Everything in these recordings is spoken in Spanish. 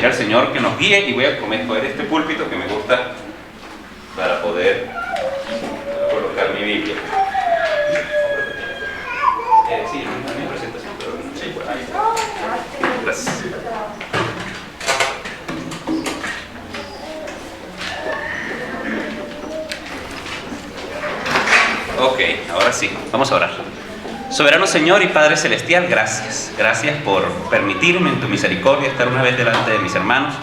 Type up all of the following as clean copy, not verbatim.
pedir al Señor que nos guíe y voy a coger este púlpito que me gusta para poder colocar mi Biblia. Sí, no es mi presentación, pero sí, bueno, ahí está. Gracias. Ok, ahora sí, vamos a orar. Soberano Señor y Padre Celestial, gracias. Gracias por permitirme en tu misericordia estar una vez delante de mis hermanos,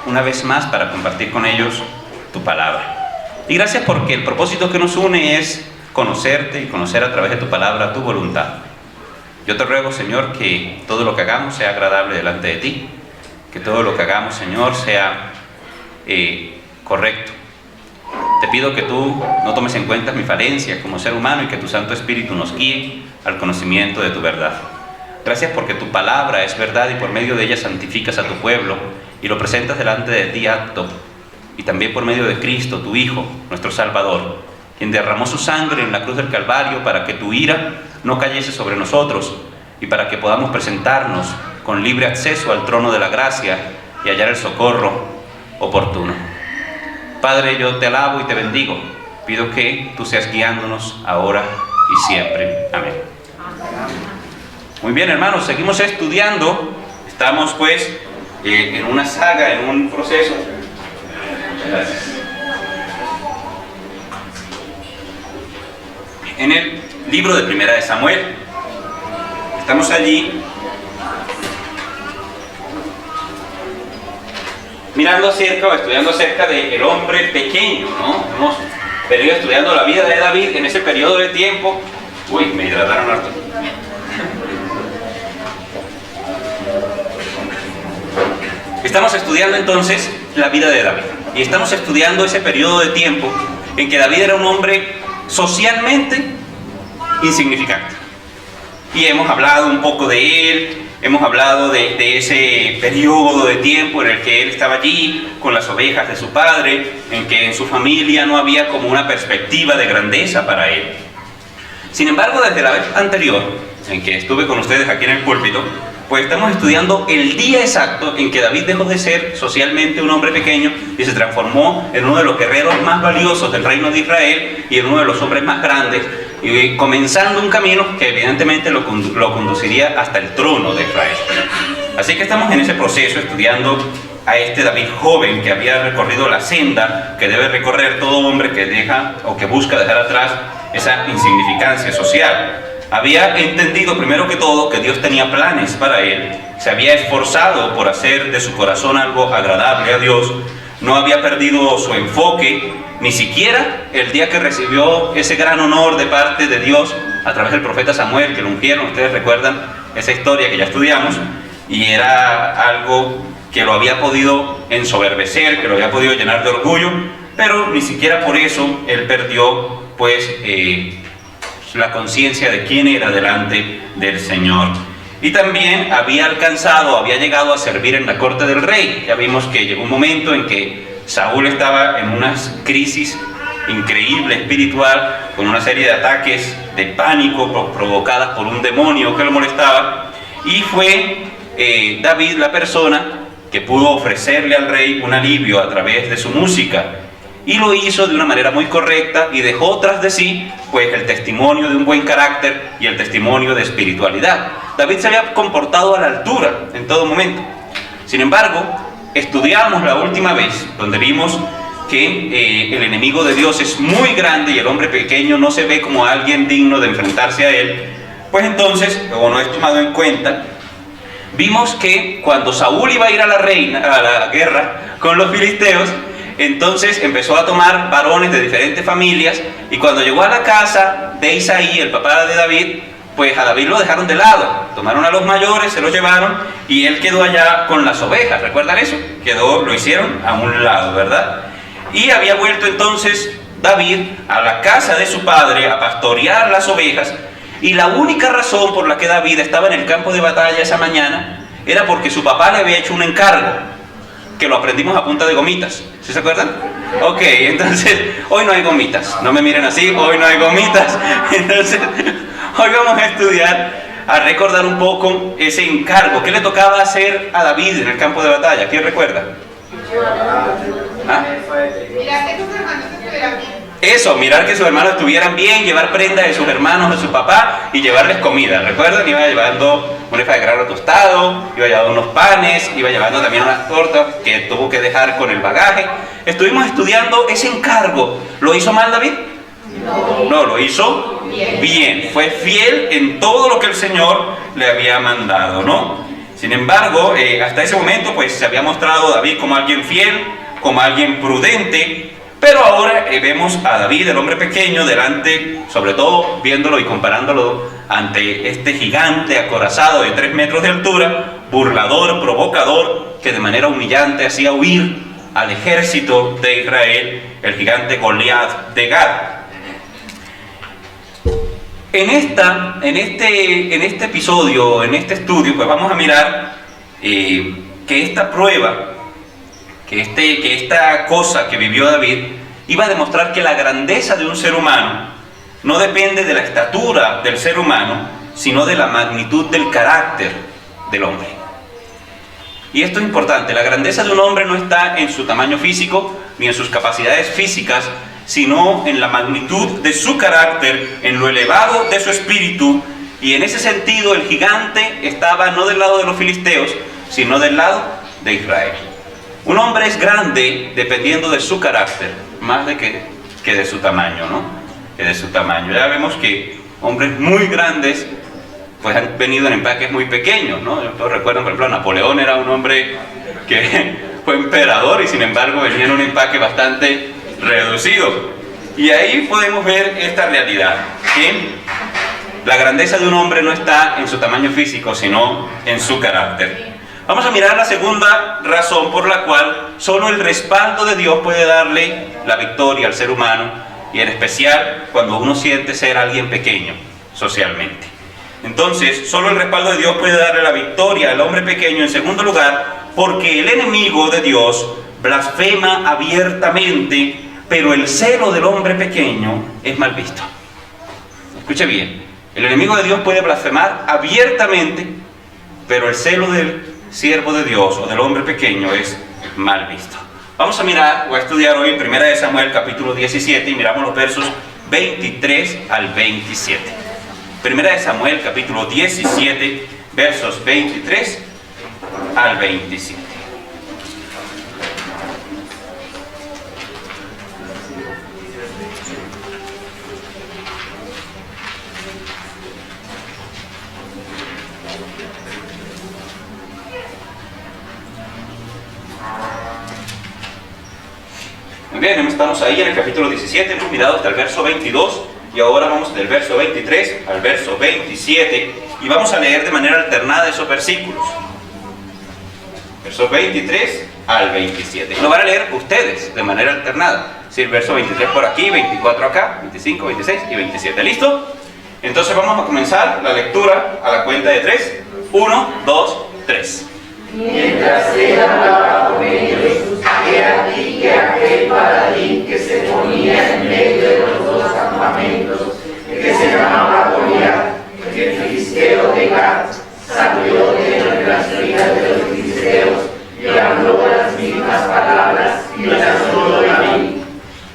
una vez más para compartir con ellos tu palabra. Y gracias porque el propósito que nos une es conocerte y conocer a través de tu palabra tu voluntad. Yo te ruego, Señor, que todo lo que hagamos sea agradable delante de ti, que todo lo que hagamos, Señor, sea correcto. Te pido que tú no tomes en cuenta mi falencia como ser humano y que tu Santo Espíritu nos guíe al conocimiento de tu verdad. Gracias porque tu palabra es verdad y por medio de ella santificas a tu pueblo y lo presentas delante de ti apto. Y también por medio de Cristo, tu Hijo, nuestro Salvador, quien derramó su sangre en la cruz del Calvario para que tu ira no cayese sobre nosotros y para que podamos presentarnos con libre acceso al trono de la gracia y hallar el socorro oportuno. Padre, yo te alabo y te bendigo. Pido que tú seas guiándonos ahora y siempre. Amén. Muy bien, hermanos, seguimos estudiando. Estamos pues en una saga, en un proceso. Muchas gracias. En el libro de Primera de Samuel. Estamos allí mirando acerca o estudiando acerca del hombre pequeño, ¿no? Hemos venido estudiando la vida de David en ese periodo de tiempo. Uy, me hidrataron harto. Estamos estudiando entonces la vida de David. Y estamos estudiando ese periodo de tiempo en que David era un hombre socialmente insignificante. Y hemos hablado un poco de él. Hemos hablado de ese periodo de tiempo en el que él estaba allí con las ovejas de su padre, en que en su familia no había como una perspectiva de grandeza para él. Sin embargo, desde la vez anterior, en que estuve con ustedes aquí en el púlpito, pues estamos estudiando el día exacto en que David dejó de ser socialmente un hombre pequeño y se transformó en uno de los guerreros más valiosos del reino de Israel y en uno de los hombres más grandes, y comenzando un camino que evidentemente lo conduciría hasta el trono de Israel. Así que estamos en ese proceso estudiando a este David joven que había recorrido la senda que debe recorrer todo hombre que deja o que busca dejar atrás esa insignificancia social. Había entendido primero que todo que Dios tenía planes para él, se había esforzado por hacer de su corazón algo agradable a Dios, no había perdido su enfoque, ni siquiera el día que recibió ese gran honor de parte de Dios a través del profeta Samuel, que lo ungieron. Ustedes recuerdan esa historia que ya estudiamos, y era algo que lo había podido ensoberbecer, que lo había podido llenar de orgullo, pero ni siquiera por eso él perdió pues la conciencia de quién era delante del Señor. Y también había llegado a servir en la corte del rey. Ya vimos que llegó un momento en que Saúl estaba en una crisis increíble espiritual, con una serie de ataques de pánico provocadas por un demonio que lo molestaba, y fue David la persona que pudo ofrecerle al rey un alivio a través de su música, y lo hizo de una manera muy correcta y dejó tras de sí pues el testimonio de un buen carácter y el testimonio de espiritualidad. David se había comportado a la altura en todo momento. Sin embargo, estudiamos la última vez donde vimos que el enemigo de Dios es muy grande y el hombre pequeño no se ve como alguien digno de enfrentarse a él. Pues entonces, o no es tomado en cuenta, vimos que cuando Saúl iba a ir a la guerra con los filisteos, entonces empezó a tomar varones de diferentes familias, y cuando llegó a la casa de Isaí, el papá de David, pues a David lo dejaron de lado, tomaron a los mayores, se los llevaron, y él quedó allá con las ovejas. ¿Recuerdan eso? Lo hicieron a un lado, ¿verdad? Y había vuelto entonces David a la casa de su padre a pastorear las ovejas, y la única razón por la que David estaba en el campo de batalla esa mañana era porque su papá le había hecho un encargo, que lo aprendimos a punta de gomitas. ¿Sí se acuerdan? Ok, entonces, hoy no hay gomitas. No me miren así, hoy no hay gomitas. Entonces, hoy vamos a estudiar a recordar un poco ese encargo. ¿Qué le tocaba hacer a David en el campo de batalla? ¿Quién recuerda? ¿Ah? Mirar que tus hermanos estuvieran bien. Eso, mirar que sus hermanos estuvieran bien, llevar prendas de sus hermanos, de su papá y llevarles comida. ¿Recuerdan? Iba llevando un efa de grano tostado, iba llevando unos panes, iba llevando también unas tortas que tuvo que dejar con el bagaje. Estuvimos estudiando ese encargo. ¿Lo hizo mal David? No, lo hizo bien. Fue fiel en todo lo que el Señor le había mandado, ¿no? Sin embargo, hasta ese momento pues se había mostrado David como alguien fiel, como alguien prudente. Pero ahora vemos a David, el hombre pequeño, delante, sobre todo viéndolo y comparándolo ante este gigante acorazado de 3 metros de altura, burlador, provocador, que de manera humillante hacía huir al ejército de Israel, el gigante Goliat de Gat. En este episodio, en este estudio, pues vamos a mirar que esta prueba, que esta cosa que vivió David iba a demostrar que la grandeza de un ser humano no depende de la estatura del ser humano, sino de la magnitud del carácter del hombre. Y esto es importante, la grandeza de un hombre no está en su tamaño físico ni en sus capacidades físicas, sino en la magnitud de su carácter, en lo elevado de su espíritu. Y en ese sentido el gigante estaba no del lado de los filisteos, sino del lado de Israel. Un hombre es grande dependiendo de su carácter, más de que de su tamaño, ¿no? Que de su tamaño. Ya vemos que hombres muy grandes pues han venido en empaques muy pequeños, ¿no? Yo recuerdo, por ejemplo, Napoleón era un hombre que fue emperador y sin embargo venía en un empaque bastante reducido. Y ahí podemos ver esta realidad, que la grandeza de un hombre no está en su tamaño físico, sino en su carácter. Vamos a mirar la segunda razón por la cual solo el respaldo de Dios puede darle la victoria al ser humano, y en especial cuando uno siente ser alguien pequeño socialmente. Entonces, solo el respaldo de Dios puede darle la victoria al hombre pequeño. En segundo lugar, porque el enemigo de Dios blasfema abiertamente, pero el celo del hombre pequeño es mal visto. Escuche bien, el enemigo de Dios puede blasfemar abiertamente, pero el celo del siervo de Dios o del hombre pequeño es mal visto. Vamos a mirar o a estudiar hoy en 1 Samuel capítulo 17 y miramos los versos 23 al 27. 1 Samuel capítulo 17 versos 23 al 27. Muy bien, estamos ahí en el capítulo 17, hemos mirado hasta el verso 22 y ahora vamos del verso 23 al verso 27 y vamos a leer de manera alternada esos versículos. Versos 23 al 27. Lo van a leer ustedes de manera alternada. Sí, el verso 23 por aquí, 24 acá, 25, 26 y 27. ¿Listo? Entonces vamos a comenzar la lectura a la cuenta de 3. 1, 2, 3. Mientras él hablaba con ellos, he aquí que aquel paladín que se ponía en medio de los dos campamentos, que se llamaba Goliat, el filisteo de Gat, salió de entre las filas de los filisteos y habló las mismas palabras y las oyó David.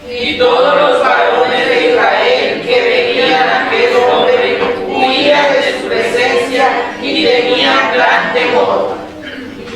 Y todos los varones de Israel que veían a aquel hombre huían de su presencia y tenían gran temor.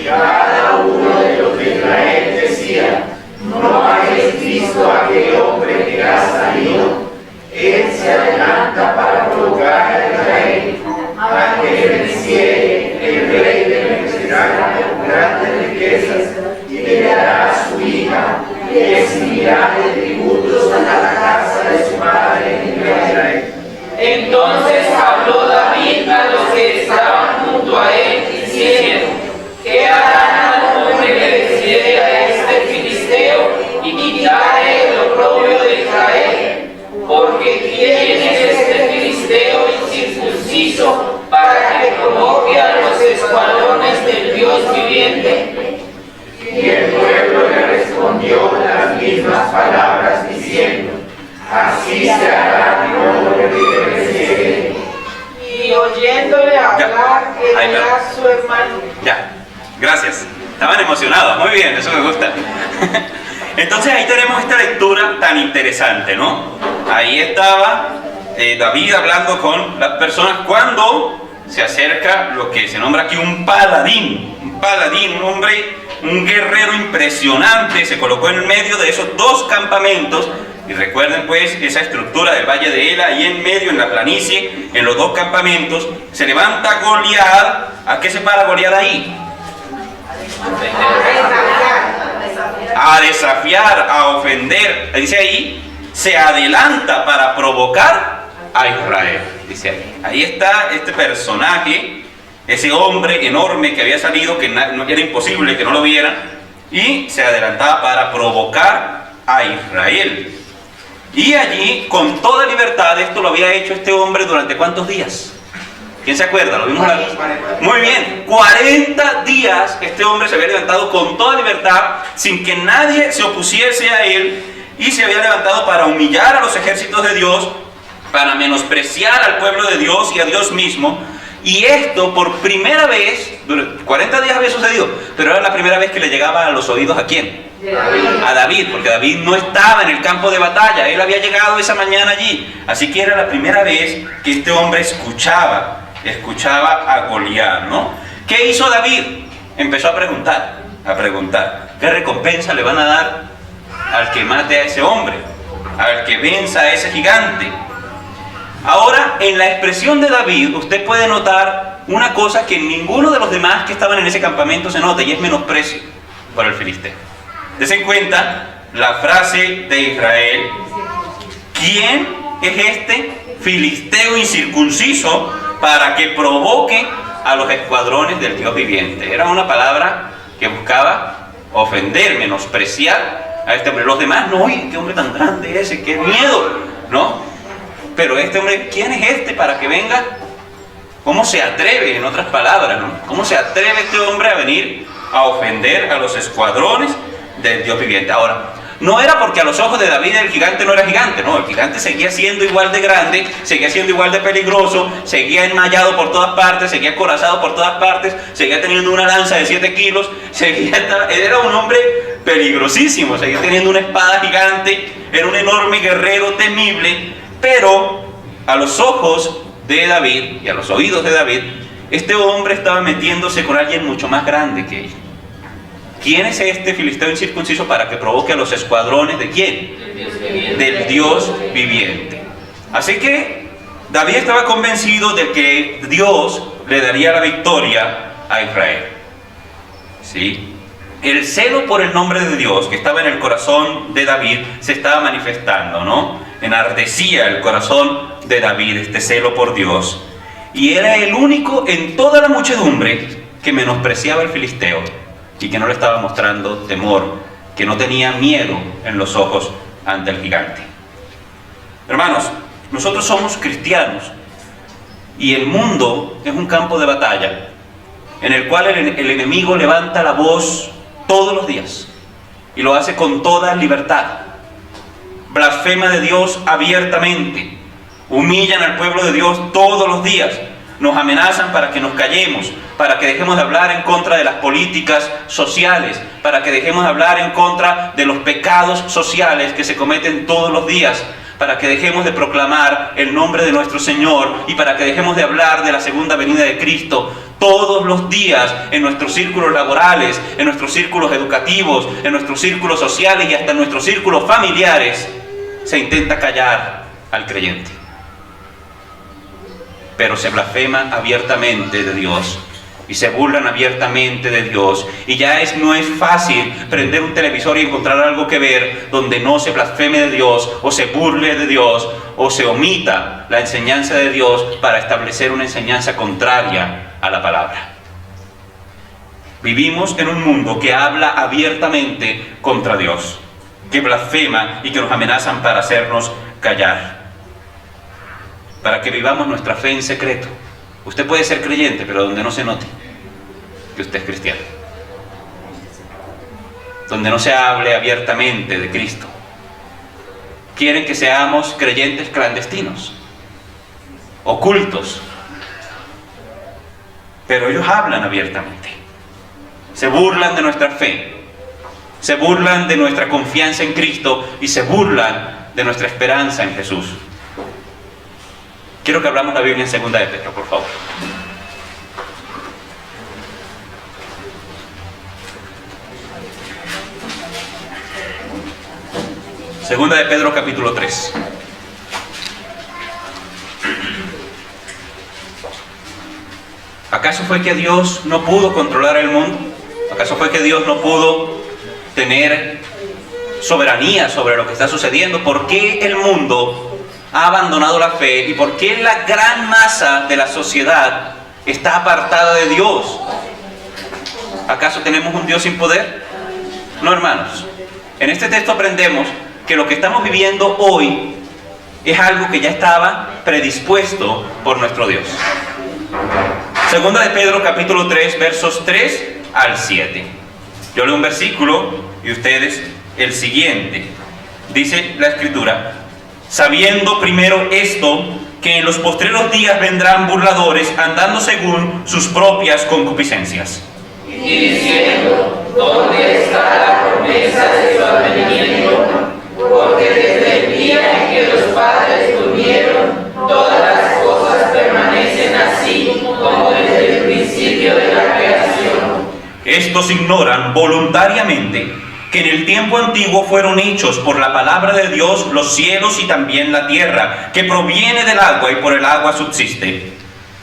Cada uno de los de Israel decía: ¿no habéis visto a aquel hombre que ha salido? Él se adelanta para provocar a Israel, a que le venciere el rey de Mesecá con grandes riquezas, y le dará a su hija, y exigirá de tributos a la casa de su padre en Israel. Entonces habló David a los que estaban junto a él, diciendo: ¿qué harán al hombre que venciere a este filisteo y quitare el oprobio de Israel? Porque ¿quién es este filisteo incircunciso para que provoque a los escuadrones del Dios viviente? Y el pueblo le respondió las mismas palabras, diciendo: así se hará al hombre que venciere. Y oyéndole a Era su hermano. Ya, gracias. Estaban emocionados, muy bien, eso me gusta. Entonces ahí tenemos esta lectura tan interesante, ¿no? Ahí estaba David hablando con las personas cuando se acerca lo que se nombra aquí un paladín, un hombre, un guerrero impresionante, se colocó en medio de esos dos campamentos. Y recuerden pues esa estructura del valle de Ela, ahí en medio, en la planicie, en los dos campamentos, se levanta Goliat. ¿A qué se para Goliat ahí? A desafiar, a ofender. Dice ahí, se adelanta para provocar a Israel. Dice ahí. Ahí está este personaje, ese hombre enorme que había salido, que era imposible que no lo vieran, y se adelantaba para provocar a Israel. Y allí, con toda libertad, esto lo había hecho este hombre durante ¿cuántos días? ¿Quién se acuerda? Lo vimos muy bien, 40 días este hombre se había levantado con toda libertad, sin que nadie se opusiese a él, y se había levantado para humillar a los ejércitos de Dios, para menospreciar al pueblo de Dios y a Dios mismo. Y esto por primera vez, durante 40 días había sucedido, pero era la primera vez que le llegaba a los oídos ¿a quién? A David, porque David no estaba en el campo de batalla, él había llegado esa mañana allí, así que era la primera vez que este hombre escuchaba a Goliat, ¿no? ¿Qué hizo David? Empezó a preguntar, ¿qué recompensa le van a dar al que mate a ese hombre, al que venza a ese gigante? Ahora, en la expresión de David, usted puede notar una cosa que ninguno de los demás que estaban en ese campamento se nota, y es menosprecio por el filisteo. Dese en cuenta la frase de Israel: ¿quién es este filisteo incircunciso para que provoque a los escuadrones del Dios viviente? Era una palabra que buscaba ofender, menospreciar a este hombre. Los demás, no, oye, qué hombre tan grande ese, qué miedo, ¿no? Pero este hombre, ¿quién es este para que venga? ¿Cómo se atreve, en otras palabras, ¿no? ¿Cómo se atreve este hombre a venir a ofender a los escuadrones del Dios viviente? Ahora, no era porque a los ojos de David el gigante no era gigante, no, el gigante seguía siendo igual de grande, seguía siendo igual de peligroso, seguía enmayado por todas partes, seguía acorazado por todas partes, seguía teniendo una lanza de 7 kilos, era un hombre peligrosísimo, seguía teniendo una espada gigante, era un enorme guerrero temible. Pero a los ojos de David y a los oídos de David, este hombre estaba metiéndose con alguien mucho más grande que él. ¿Quién es este filisteo incircunciso para que provoque a los escuadrones de quién? Del Dios viviente. Así que David estaba convencido de que Dios le daría la victoria a Israel. ¿Sí? El celo por el nombre de Dios que estaba en el corazón de David se estaba manifestando, ¿no? Enardecía el corazón de David este celo por Dios, y era el único en toda la muchedumbre que menospreciaba al filisteo y que no le estaba mostrando temor, que no tenía miedo en los ojos ante el gigante. Hermanos, nosotros somos cristianos y el mundo es un campo de batalla en el cual el enemigo levanta la voz todos los días y lo hace con toda libertad. Blasfema de Dios abiertamente, humillan al pueblo de Dios todos los días, nos amenazan para que nos callemos, para que dejemos de hablar en contra de las políticas sociales, para que dejemos de hablar en contra de los pecados sociales que se cometen todos los días, para que dejemos de proclamar el nombre de nuestro Señor y para que dejemos de hablar de la segunda venida de Cristo. Todos los días, en nuestros círculos laborales, en nuestros círculos educativos, en nuestros círculos sociales y hasta en nuestros círculos familiares, se intenta callar al creyente. Pero se blasfema abiertamente de Dios y se burlan abiertamente de Dios, y ya no es fácil prender un televisor y encontrar algo que ver donde no se blasfeme de Dios o se burle de Dios o se omita la enseñanza de Dios para establecer una enseñanza contraria a la palabra. Vivimos en un mundo que habla abiertamente contra Dios, que blasfema y que nos amenazan para hacernos callar, para que vivamos nuestra fe en secreto. Usted puede ser creyente, pero donde no se note que usted es cristiano, donde no se hable abiertamente de Cristo. Quieren que seamos creyentes clandestinos, ocultos. pero ellos hablan abiertamente. Se burlan de nuestra fe, se burlan de nuestra confianza en Cristo y se burlan de nuestra esperanza en Jesús. Quiero que abramos la Biblia en 2 de Pedro, por favor. Segunda de Pedro, capítulo 3. ¿Acaso fue que Dios no pudo controlar el mundo? ¿Acaso fue que Dios no pudo tener soberanía sobre lo que está sucediendo? ¿Por qué el mundo ha abandonado la fe? ¿Y por qué la gran masa de la sociedad está apartada de Dios? ¿Acaso tenemos un Dios sin poder? No, hermanos. En este texto aprendemos que lo que estamos viviendo hoy es algo que ya estaba predispuesto por nuestro Dios. Segunda de Pedro, capítulo 3, versos 3 al 7. Yo leo un versículo y ustedes el siguiente. Dice la Escritura: sabiendo primero esto, que en los postreros días vendrán burladores, andando según sus propias concupiscencias. Y diciendo, ¿dónde está la promesa de su advenimiento? Porque desde el día en que los padres durmieron, todas las cosas permanecen así como desde el principio de la creación. Estos ignoran voluntariamente que en el tiempo antiguo fueron hechos por la palabra de Dios los cielos y también la tierra, que proviene del agua y por el agua subsiste.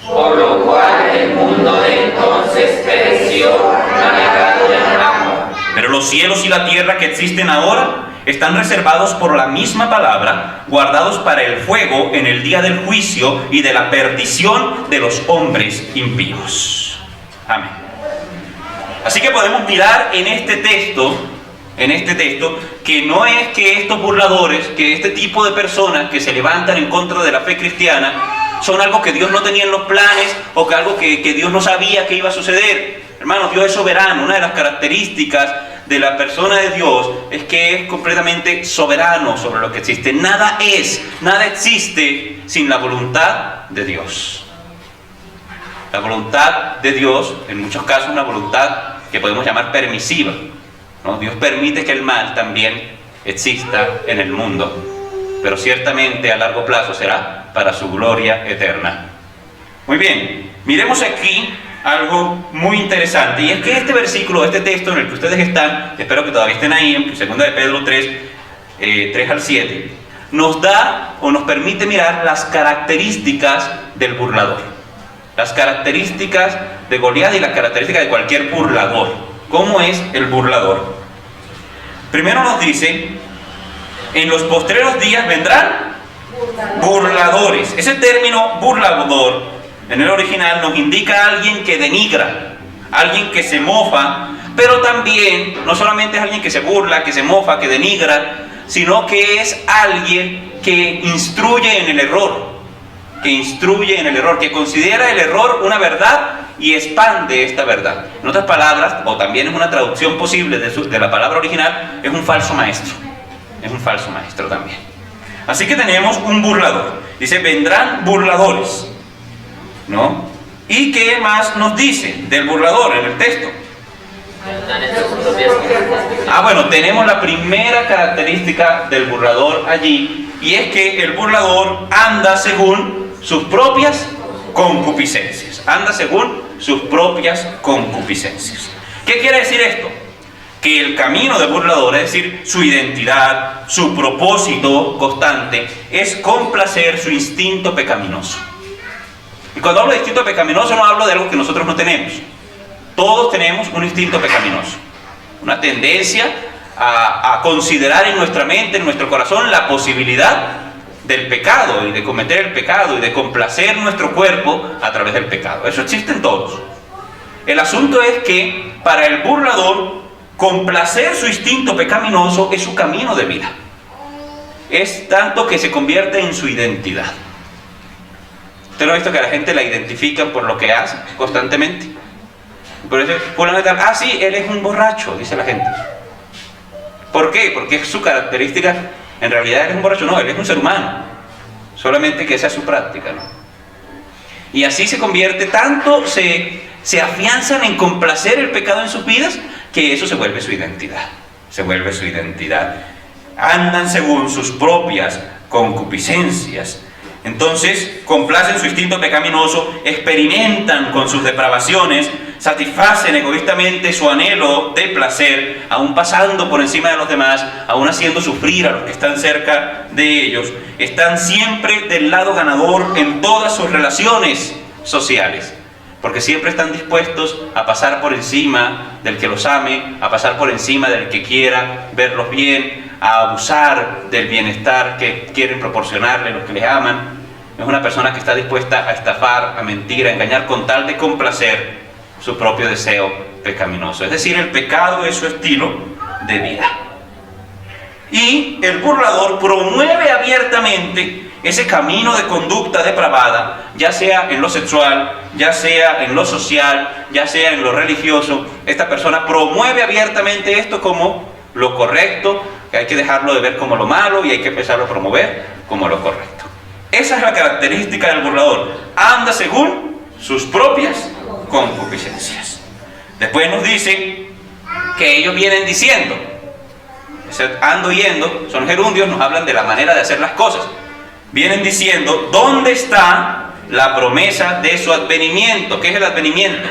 Por lo cual el mundo de entonces pereció, anegado en agua. Pero los cielos y la tierra que existen ahora están reservados por la misma palabra, guardados para el fuego en el día del juicio y de la perdición de los hombres impíos. Amén. Así que podemos mirar en este texto, que no es que estos burladores, que este tipo de personas que se levantan en contra de la fe cristiana, son algo que Dios no tenía en los planes o que algo que Dios no sabía que iba a suceder. Hermanos, Dios es soberano. Una de las características de la persona de Dios es que es completamente soberano sobre lo que existe. Nada existe sin la voluntad de Dios. La voluntad de Dios, en muchos casos, una voluntad que podemos llamar permisiva, ¿no? Dios permite que el mal también exista en el mundo, pero ciertamente a largo plazo será para su gloria eterna. Muy bien, miremos aquí algo muy interesante, y es que este versículo, este texto en el que ustedes están, espero que todavía estén ahí, en 2 de Pedro 3, 3 al 7, nos da o nos permite mirar las características del burlador, las características de Goliat y las características de cualquier burlador. ¿Cómo es el burlador? Primero nos dice: en los postreros días vendrán burladores. Ese término burlador en el original nos indica a alguien que denigra, alguien que se mofa, pero también no solamente es alguien que se burla, que se mofa, que denigra, sino que es alguien que instruye en el error, que considera el error una verdad y expande esta verdad. En otras palabras, o también es una traducción posible de la palabra original, es un falso maestro. Es un falso maestro también. Así que tenemos un burlador. Dice, vendrán burladores, ¿no? ¿Y qué más nos dice del burlador en el texto? Bueno, tenemos la primera característica del burlador allí, y es que el burlador anda según sus propias concupiscencias. Anda según sus propias concupiscencias. ¿Qué quiere decir esto? Que el camino del burlador, es decir, su identidad, su propósito constante, es complacer su instinto pecaminoso. Y cuando hablo de instinto pecaminoso no hablo de algo que nosotros no tenemos. Todos tenemos un instinto pecaminoso, una tendencia a considerar en nuestra mente, en nuestro corazón, la posibilidad del pecado y de cometer el pecado y de complacer nuestro cuerpo a través del pecado. Eso existe en todos. El asunto es que para el burlador, complacer su instinto pecaminoso es su camino de vida. Es tanto que se convierte en su identidad. ¿Usted no ha visto que a la gente la identifican por lo que hace constantemente? Por eso, sí, él es un borracho, dice la gente. ¿Por qué? Porque es su característica. En realidad él es un borracho, no, él es un ser humano. Solamente que esa es su práctica, ¿no? Y así se convierte, tanto se se afianzan en complacer el pecado en sus vidas, que eso se vuelve su identidad. Se vuelve su identidad. Andan según sus propias concupiscencias. Entonces, complacen su instinto pecaminoso, experimentan con sus depravaciones, satisfacen egoístamente su anhelo de placer, aún pasando por encima de los demás, aún haciendo sufrir a los que están cerca de ellos. Están siempre del lado ganador en todas sus relaciones sociales, porque siempre están dispuestos a pasar por encima del que los ame, a pasar por encima del que quiera verlos bien, a abusar del bienestar que quieren proporcionarle los que les aman. Es una persona que está dispuesta a estafar, a mentir, a engañar con tal de complacer su propio deseo pecaminoso. Es decir, el pecado es su estilo de vida. Y el burlador promueve abiertamente ese camino de conducta depravada, ya sea en lo sexual, ya sea en lo social, ya sea en lo religioso. Esta persona promueve abiertamente esto como lo correcto, que hay que dejarlo de ver como lo malo y hay que empezarlo a promover como lo correcto. Esa es la característica del burlador. Anda según sus propias concupiscencias. Después nos dice que ellos vienen diciendo, ando yendo, son gerundios, nos hablan de la manera de hacer las cosas. Vienen diciendo, ¿dónde está la promesa de su advenimiento? ¿Qué es el advenimiento?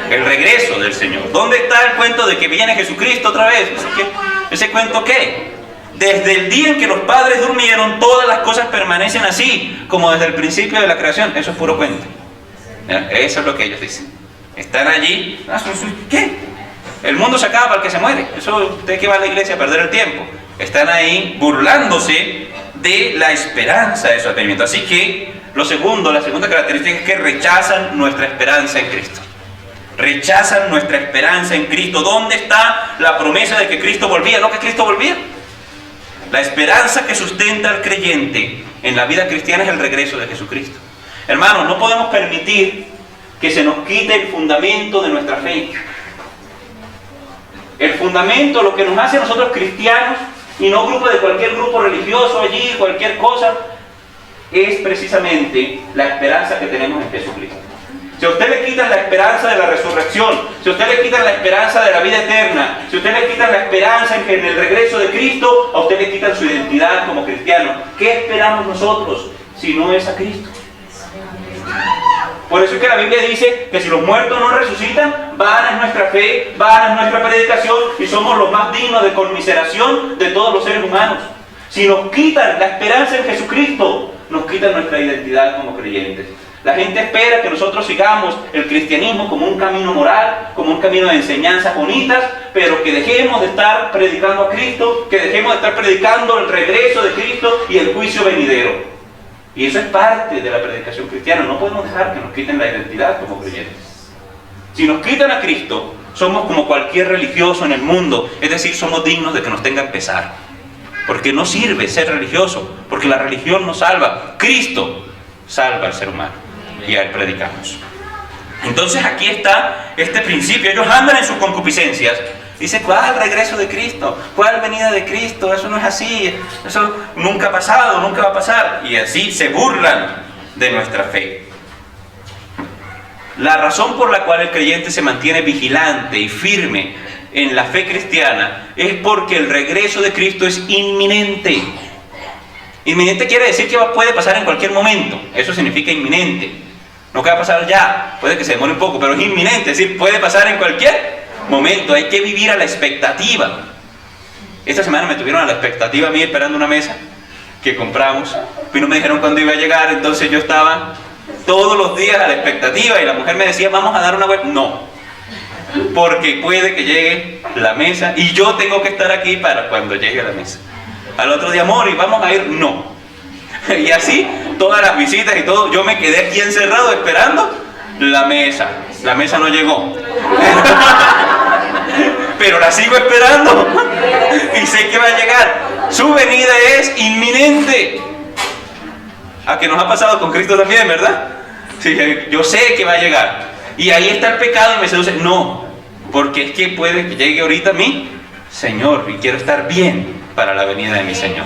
El regreso del Señor. ¿Dónde está el cuento de que viene Jesucristo otra vez? ¿Ese cuento qué? Desde el día en que los padres durmieron, todas las cosas permanecen así, como desde el principio de la creación. Eso es puro cuento. Eso es lo que ellos dicen. Están allí. ¿Qué? El mundo se acaba para el que se muere. Eso, usted que va a la iglesia a perder el tiempo. Están ahí burlándose de la esperanza de su advenimiento. Así que la segunda característica es que rechazan nuestra esperanza en Cristo. Rechazan nuestra esperanza en Cristo. ¿Dónde está la promesa de que Cristo volvía? ¿No que Cristo volvía? La esperanza que sustenta al creyente en la vida cristiana es el regreso de Jesucristo. Hermanos, no podemos permitir que se nos quite el fundamento de nuestra fe. El fundamento, lo que nos hace a nosotros cristianos, y no grupo de cualquier grupo religioso allí, cualquier cosa, es precisamente la esperanza que tenemos en Jesucristo. Si a usted le quitan la esperanza de la resurrección, si a usted le quitan la esperanza de la vida eterna, si a usted le quitan la esperanza en el regreso de Cristo, a usted le quitan su identidad como cristiano. ¿Qué esperamos nosotros si no es a Cristo? Por eso es que la Biblia dice que si los muertos no resucitan, vana es nuestra fe, vana es nuestra predicación y somos los más dignos de conmiseración de todos los seres humanos. Si nos quitan la esperanza en Jesucristo, nos quitan nuestra identidad como creyentes. La gente espera que nosotros sigamos el cristianismo como un camino moral, como un camino de enseñanzas bonitas, pero que dejemos de estar predicando a Cristo, que dejemos de estar predicando el regreso de Cristo y el juicio venidero. Y eso es parte de la predicación cristiana. No podemos dejar que nos quiten la identidad como creyentes. Si nos quitan a Cristo, somos como cualquier religioso en el mundo, es decir, somos dignos de que nos tengan pesar. Porque no sirve ser religioso, porque la religión no salva. Cristo salva al ser humano. Y a él predicamos. Entonces aquí está este principio. Ellos andan en sus concupiscencias. Dice, ¿cuál regreso de Cristo? ¿Cuál venida de Cristo? Eso no es así. Eso nunca ha pasado, nunca va a pasar. Y así se burlan de nuestra fe. La razón por la cual el creyente se mantiene vigilante y firme en la fe cristiana es porque el regreso de Cristo es inminente. Inminente quiere decir que puede pasar en cualquier momento. Eso significa inminente. No que va a pasar ya, puede que se demore un poco, pero es inminente, es decir, puede pasar en cualquier momento. Hay que vivir a la expectativa. Esta semana me tuvieron a la expectativa a mí esperando una mesa que compramos y no me dijeron cuándo iba a llegar, entonces yo estaba todos los días a la expectativa y la mujer me decía, vamos a dar una vuelta. No, porque puede que llegue la mesa y yo tengo que estar aquí para cuando llegue la mesa. Al otro día, amor, y vamos a ir, no. Y así, todas las visitas y todo, yo me quedé aquí encerrado esperando la mesa. La mesa no llegó. Pero la sigo esperando. Y sé que va a llegar. Su venida es inminente. A que nos ha pasado con Cristo también, ¿verdad? Sí, yo sé que va a llegar. Y ahí está el pecado y me seduce. No, porque es que puede que llegue ahorita mi Señor y quiero estar bien para la venida de mi Señor.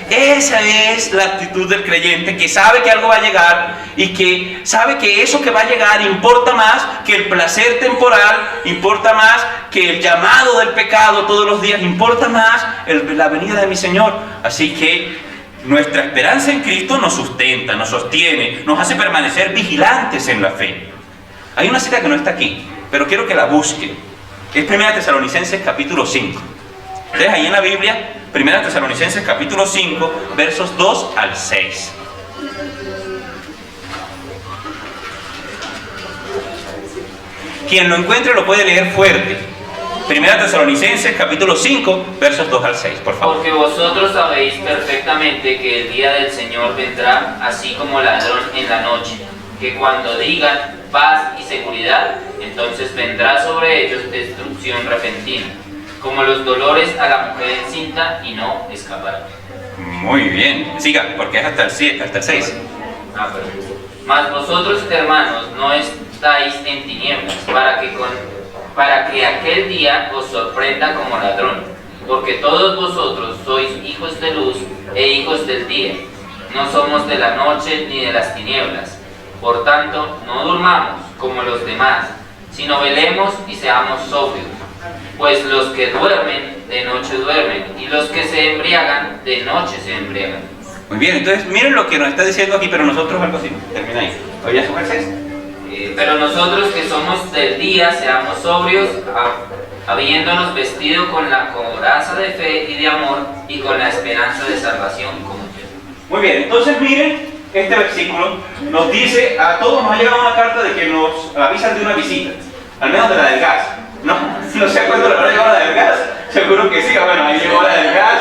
Esa es la actitud del creyente que sabe que algo va a llegar y que sabe que eso que va a llegar importa más que el placer temporal, importa más que el llamado del pecado todos los días, importa más la venida de mi Señor. Así que nuestra esperanza en Cristo nos sustenta, nos sostiene, nos hace permanecer vigilantes en la fe. Hay una cita que no está aquí, pero quiero que la busquen. Es 1 Tesalonicenses capítulo 5. Ustedes ahí en la Biblia, 1 Tesalonicenses capítulo 5, versos 2 al 6. Quien lo encuentre lo puede leer fuerte. 1 Tesalonicenses capítulo 5, versos 2 al 6, por favor. Porque vosotros sabéis perfectamente que el día del Señor vendrá así como ladrón en la noche, que cuando digan paz y seguridad, entonces vendrá sobre ellos destrucción repentina, como los dolores a la mujer encinta, y no escaparán. Muy bien, siga, porque es hasta el 6. Mas vosotros, hermanos, no estáis en tinieblas, para que aquel día os sorprenda como ladrón, porque todos vosotros sois hijos de luz e hijos del día, no somos de la noche ni de las tinieblas. Por tanto, no durmamos como los demás, sino velemos y seamos sobrios. Pues los que duermen, de noche duermen, y los que se embriagan, de noche se embriagan. Muy bien, entonces miren lo que nos está diciendo aquí, pero nosotros algo así. Termina ahí. ¿Oye su merced? Pero nosotros que somos del día, seamos sobrios, habiéndonos vestido con la coraza de fe y de amor, y con la esperanza de salvación como yo. Muy bien, entonces miren, este versículo nos dice, a todos nos ha llegado una carta de que nos avisan de una visita, al menos de la del gas. No sé cuándo le habrá llegado la del gas, seguro que sí, bueno, ahí llegó la del gas.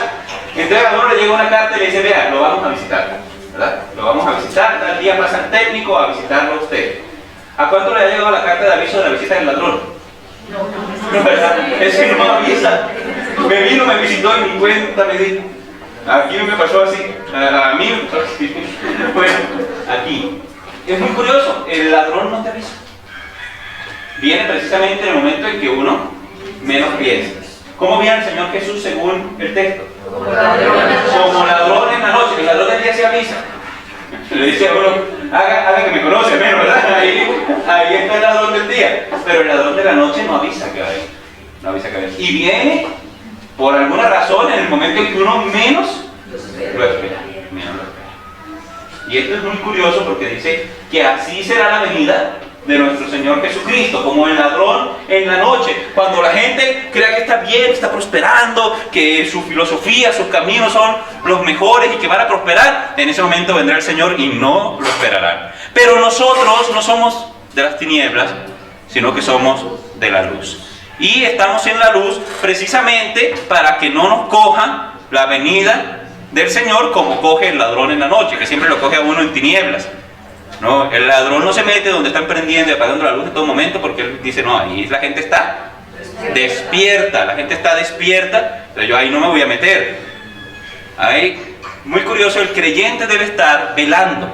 Entonces a uno le llega una carta y le dice, vea, lo vamos a visitar, ¿verdad? Lo vamos a visitar, tal día pasa el técnico a visitarlo a usted. ¿A cuánto le ha llegado la carta de aviso de la visita del ladrón? No, ¿verdad? Es que no avisa. Me vino, me visitó y mi cuenta me dijo. Aquí no me pasó así, a mí me pasó así. Bueno, aquí. Es muy curioso, el ladrón no te avisa. Viene precisamente en el momento en que uno menos piensa. ¿Cómo viene el Señor Jesús según el texto? Como ladrón en la noche. El ladrón del día se avisa. Le dice a uno, haga que me conoce menos, ¿verdad? Ahí está el ladrón del día. Pero el ladrón de la noche no avisa que va a venir. No avisa que va a venir. Y viene por alguna razón en el momento en que uno menos lo espera. Y esto es muy curioso porque dice que así será la venida de nuestro Señor Jesucristo, como el ladrón en la noche, cuando la gente crea que está bien, está prosperando, que su filosofía, sus caminos son los mejores y que van a prosperar. En ese momento vendrá el Señor y no lo esperarán. Pero nosotros no somos de las tinieblas, sino que somos de la luz. Y estamos en la luz precisamente para que no nos coja la venida del Señor como coge el ladrón en la noche, que siempre lo coge a uno en tinieblas. No, el ladrón no se mete donde están prendiendo y apagando la luz en todo momento, porque él dice, no, ahí la gente está despierta, la gente está despierta, pero yo ahí no me voy a meter. Ahí, muy curioso, el creyente debe estar velando.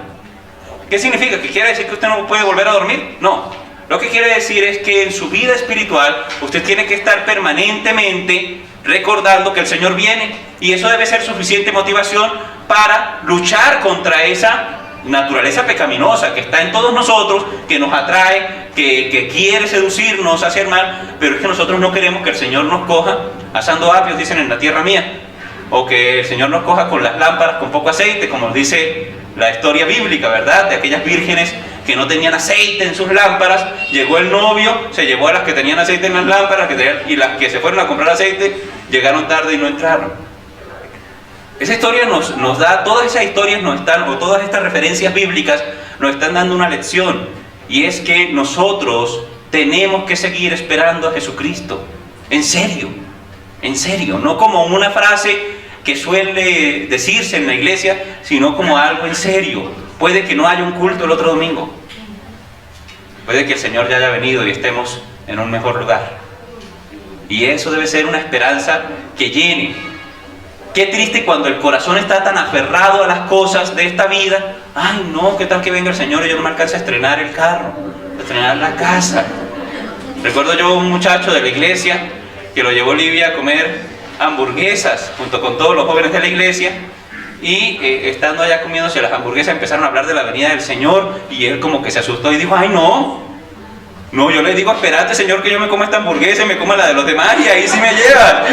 ¿Qué significa? ¿Que quiere decir que usted no puede volver a dormir? No, lo que quiere decir es que en su vida espiritual usted tiene que estar permanentemente recordando que el Señor viene, y eso debe ser suficiente motivación para luchar contra esa naturaleza pecaminosa que está en todos nosotros, que nos atrae, que quiere seducirnos, hacer mal, pero es que nosotros no queremos que el Señor nos coja asando apios, dicen en la tierra mía, o que el Señor nos coja con las lámparas con poco aceite, como dice la historia bíblica, ¿verdad? De aquellas vírgenes que no tenían aceite en sus lámparas, llegó el novio, se llevó a las que tenían aceite en las lámparas, y las que se fueron a comprar aceite llegaron tarde y no entraron. Esa historia nos da, todas esas historias nos están, o todas estas referencias bíblicas nos están dando una lección, y es que nosotros tenemos que seguir esperando a Jesucristo, en serio, no como una frase que suele decirse en la iglesia, sino como algo en serio. Puede que no haya un culto el otro domingo, puede que el Señor ya haya venido y estemos en un mejor lugar, y eso debe ser una esperanza que llene. Qué triste cuando el corazón está tan aferrado a las cosas de esta vida. Ay no, qué tal que venga el Señor y yo no me alcance a estrenar el carro, a estrenar la casa. Recuerdo yo un muchacho de la iglesia que lo llevó Livia a comer hamburguesas junto con todos los jóvenes de la iglesia, y estando allá comiéndose las hamburguesas empezaron a hablar de la venida del Señor y él como que se asustó y dijo, ay no, yo le digo, espérate Señor que yo me coma esta hamburguesa y me coma la de los demás y ahí sí me lleva.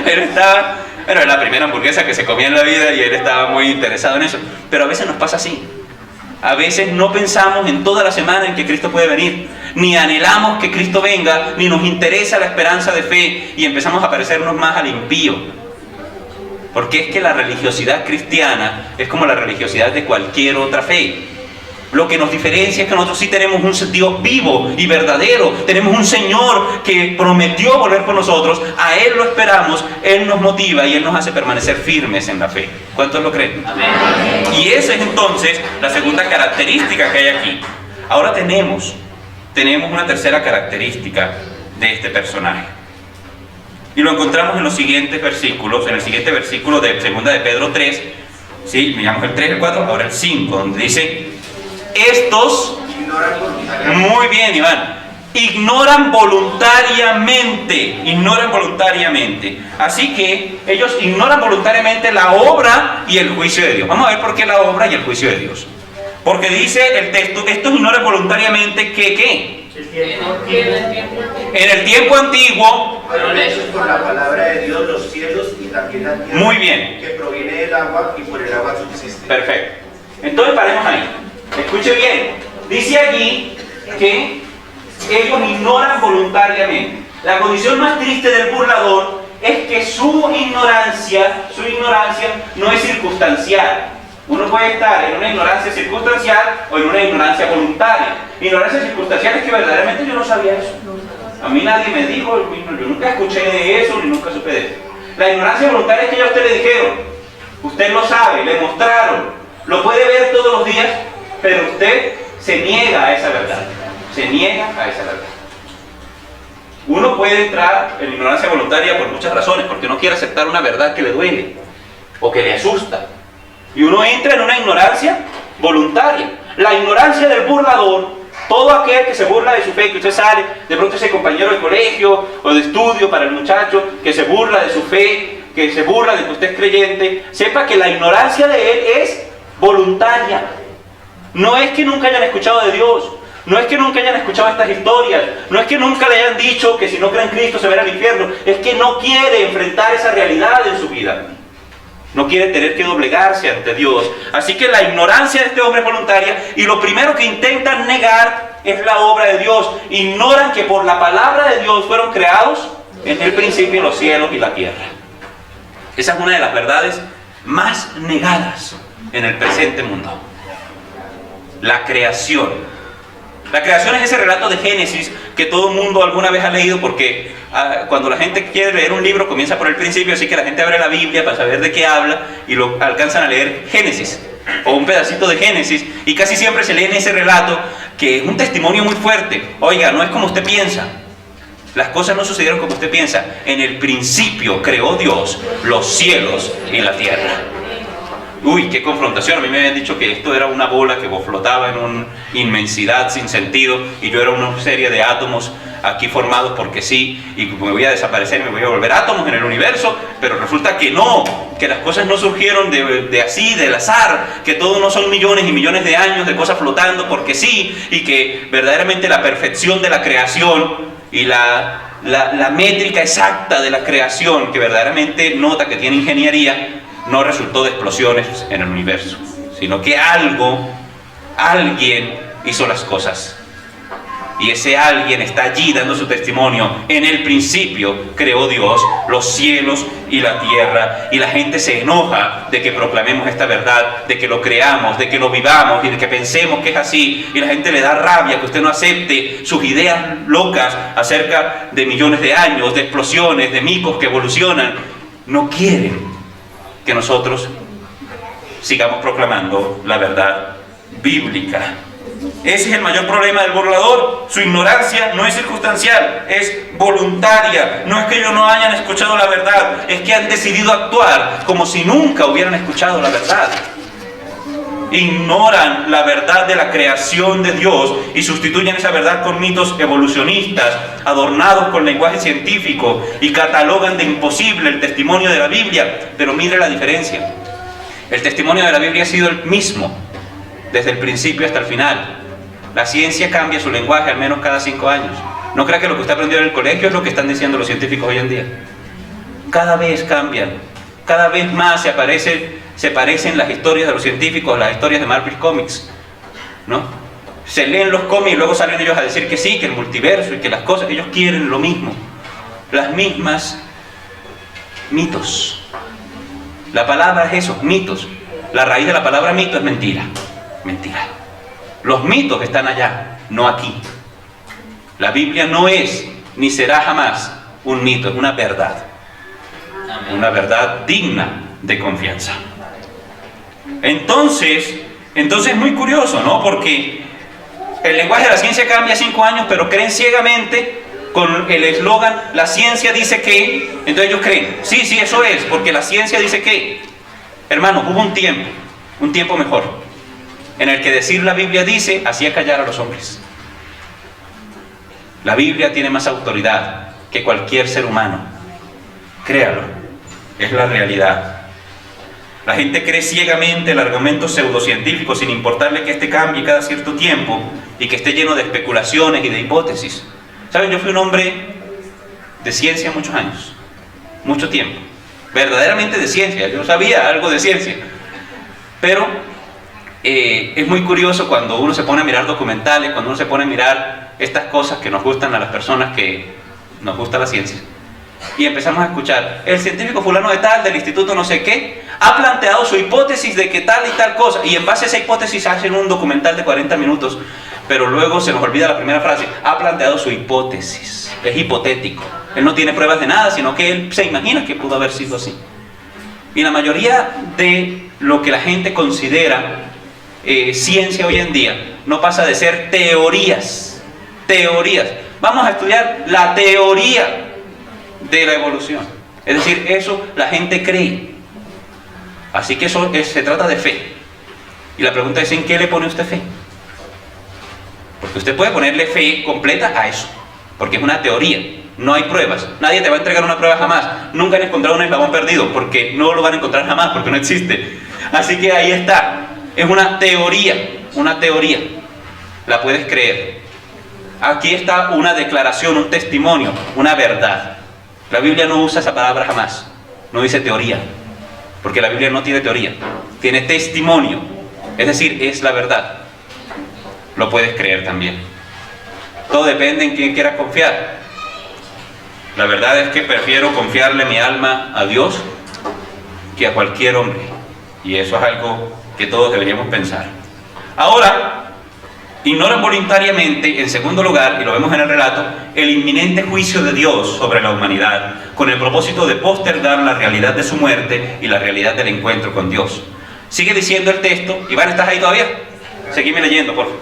Él estaba, bueno, era la primera hamburguesa que se comía en la vida y él estaba muy interesado en eso, pero a veces nos pasa así. A veces no pensamos en toda la semana en que Cristo puede venir, ni anhelamos que Cristo venga, ni nos interesa la esperanza de fe y empezamos a parecernos más al impío. Porque es que la religiosidad cristiana es como la religiosidad de cualquier otra fe. Lo que nos diferencia es que nosotros sí tenemos un Dios vivo y verdadero. Tenemos un Señor que prometió volver por nosotros. A Él lo esperamos, Él nos motiva y Él nos hace permanecer firmes en la fe. ¿Cuántos lo creen? Amén. Y esa es entonces la segunda característica que hay aquí. Ahora tenemos una tercera característica de este personaje. Y lo encontramos en los siguientes versículos, en el siguiente versículo de 2 de Pedro 3, ¿sí? Miramos el 3, el 4, ahora el 5, donde dice, estos, muy bien Iván, ignoran voluntariamente. Así que ellos ignoran voluntariamente la obra y el juicio de Dios. Vamos a ver por qué la obra y el juicio de Dios. Porque dice el texto, estos ignoran voluntariamente que ¿qué? En el tiempo antiguo fueron hechos por la palabra de Dios los cielos y también la tierra. Muy bien. Que proviene del agua y por el agua subsiste. Perfecto. Entonces paremos ahí. Escuche bien. Dice allí que ellos ignoran voluntariamente. La condición más triste del burlador es que su ignorancia no es circunstancial. Uno puede estar en una ignorancia circunstancial o en una ignorancia voluntaria. Ignorancia circunstancial es que verdaderamente yo no sabía eso. A mí nadie me dijo, yo nunca escuché de eso ni nunca supe de eso. La ignorancia voluntaria es que ya a usted le dijeron, usted lo sabe, le mostraron, lo puede ver todos los días, pero usted se niega a esa verdad. Se niega a esa verdad. Uno puede entrar en ignorancia voluntaria por muchas razones, porque no quiere aceptar una verdad que le duele o que le asusta. Y uno entra en una ignorancia voluntaria. La ignorancia del burlador, todo aquel que se burla de su fe, que usted sale, de pronto ese compañero de colegio o de estudio para el muchacho, que se burla de su fe, que se burla de que usted es creyente, sepa que la ignorancia de él es voluntaria. No es que nunca hayan escuchado de Dios, no es que nunca hayan escuchado estas historias, no es que nunca le hayan dicho que si no cree en Cristo se verá al infierno, es que no quiere enfrentar esa realidad en su vida. No quiere tener que doblegarse ante Dios. Así que la ignorancia de este hombre es voluntaria y lo primero que intentan negar es la obra de Dios. Ignoran que por la palabra de Dios fueron creados en el principio los cielos y la tierra. Esa es una de las verdades más negadas en el presente mundo. La creación. La creación es ese relato de Génesis que todo el mundo alguna vez ha leído porque cuando la gente quiere leer un libro comienza por el principio, así que la gente abre la Biblia para saber de qué habla y lo alcanzan a leer Génesis o un pedacito de Génesis y casi siempre se lee en ese relato que es un testimonio muy fuerte. Oiga, no es como usted piensa. Las cosas no sucedieron como usted piensa. En el principio creó Dios los cielos y la tierra. Uy, qué confrontación. A mí me habían dicho que esto era una bola que flotaba en una inmensidad sin sentido y yo era una serie de átomos aquí formados porque sí, y me voy a desaparecer, me voy a volver átomos en el universo, pero resulta que no, que las cosas no surgieron de así, del azar, que todo no son millones y millones de años de cosas flotando porque sí, y que verdaderamente la perfección de la creación y la métrica exacta de la creación, que verdaderamente nota que tiene ingeniería, no resultó de explosiones en el universo, sino que alguien hizo las cosas. Y ese alguien está allí dando su testimonio. En el principio creó Dios los cielos y la tierra. Y la gente se enoja de que proclamemos esta verdad, de que lo creamos, de que lo vivamos y de que pensemos que es así. Y la gente le da rabia que usted no acepte sus ideas locas acerca de millones de años, de explosiones, de micos que evolucionan. No quieren que nosotros sigamos proclamando la verdad bíblica. Ese es el mayor problema del burlador. Su ignorancia no es circunstancial, es voluntaria. No es que ellos no hayan escuchado la verdad, es que han decidido actuar como si nunca hubieran escuchado la verdad. Ignoran la verdad de la creación de Dios y sustituyen esa verdad con mitos evolucionistas, adornados con lenguaje científico, y catalogan de imposible el testimonio de la Biblia. Pero mire la diferencia. El testimonio de la Biblia ha sido el mismo, desde el principio hasta el final. La ciencia cambia su lenguaje al menos cada 5 años. No crea que lo que usted aprendió en el colegio es lo que están diciendo los científicos hoy en día. Cada vez cambian, cada vez más se parecen las historias de los científicos a las historias de Marvel Comics, ¿no? Se leen los cómics y luego salen ellos a decir que sí, que el multiverso y que las cosas, ellos quieren lo mismo, las mismas mitos. La palabra es eso, mitos. La raíz de la palabra mito es mentira, mentira. Los mitos están allá, no aquí. La Biblia no es ni será jamás un mito, es una verdad. Una verdad digna de confianza. Entonces es muy curioso, ¿no? Porque el lenguaje de la ciencia cambia 5 años, pero creen ciegamente con el eslogan, la ciencia dice que, entonces ellos creen, sí, eso es, porque la ciencia dice que. Hermanos, hubo un tiempo mejor, en el que decir la Biblia dice, hacía callar a los hombres. La Biblia tiene más autoridad que cualquier ser humano. Créalo, es la realidad. La gente cree ciegamente el argumento pseudocientífico sin importarle que este cambie cada cierto tiempo y que esté lleno de especulaciones y de hipótesis. ¿Saben? Yo fui un hombre de ciencia muchos años, mucho tiempo, verdaderamente de ciencia. Yo sabía algo de ciencia, pero es muy curioso cuando uno se pone a mirar documentales, cuando uno se pone a mirar estas cosas que nos gustan a las personas que nos gusta la ciencia, y empezamos a escuchar, el científico fulano de tal, del instituto no sé qué, ha planteado su hipótesis de que tal y tal cosa, y en base a esa hipótesis hacen un documental de 40 minutos, pero luego se nos olvida la primera frase, ha planteado su hipótesis, es hipotético, él no tiene pruebas de nada, sino que él se imagina que pudo haber sido así. Y la mayoría de lo que la gente considera ciencia hoy en día no pasa de ser teorías. Vamos a estudiar la teoría de la evolución, es decir, eso la gente cree. Así que eso se trata de fe. Y la pregunta es, ¿en qué le pone usted fe? Porque usted puede ponerle fe completa a eso, porque es una teoría, no hay pruebas. Nadie te va a entregar una prueba jamás. Nunca han encontrado un eslabón perdido, porque no lo van a encontrar jamás, porque no existe. Así que ahí está, es una teoría. La puedes creer. Aquí está una declaración, un testimonio, una verdad. La Biblia no usa esa palabra jamás, no dice teoría, porque la Biblia no tiene teoría, tiene testimonio, es decir, es la verdad. Lo puedes creer también. Todo depende en quién quieras confiar. La verdad es que prefiero confiarle mi alma a Dios que a cualquier hombre, y eso es algo que todos deberíamos pensar. Ahora, ignoran voluntariamente, en segundo lugar, y lo vemos en el relato, el inminente juicio de Dios sobre la humanidad, con el propósito de postergar la realidad de su muerte y la realidad del encuentro con Dios. Sigue diciendo el texto. Iván, ¿estás ahí todavía? Seguime leyendo, por favor.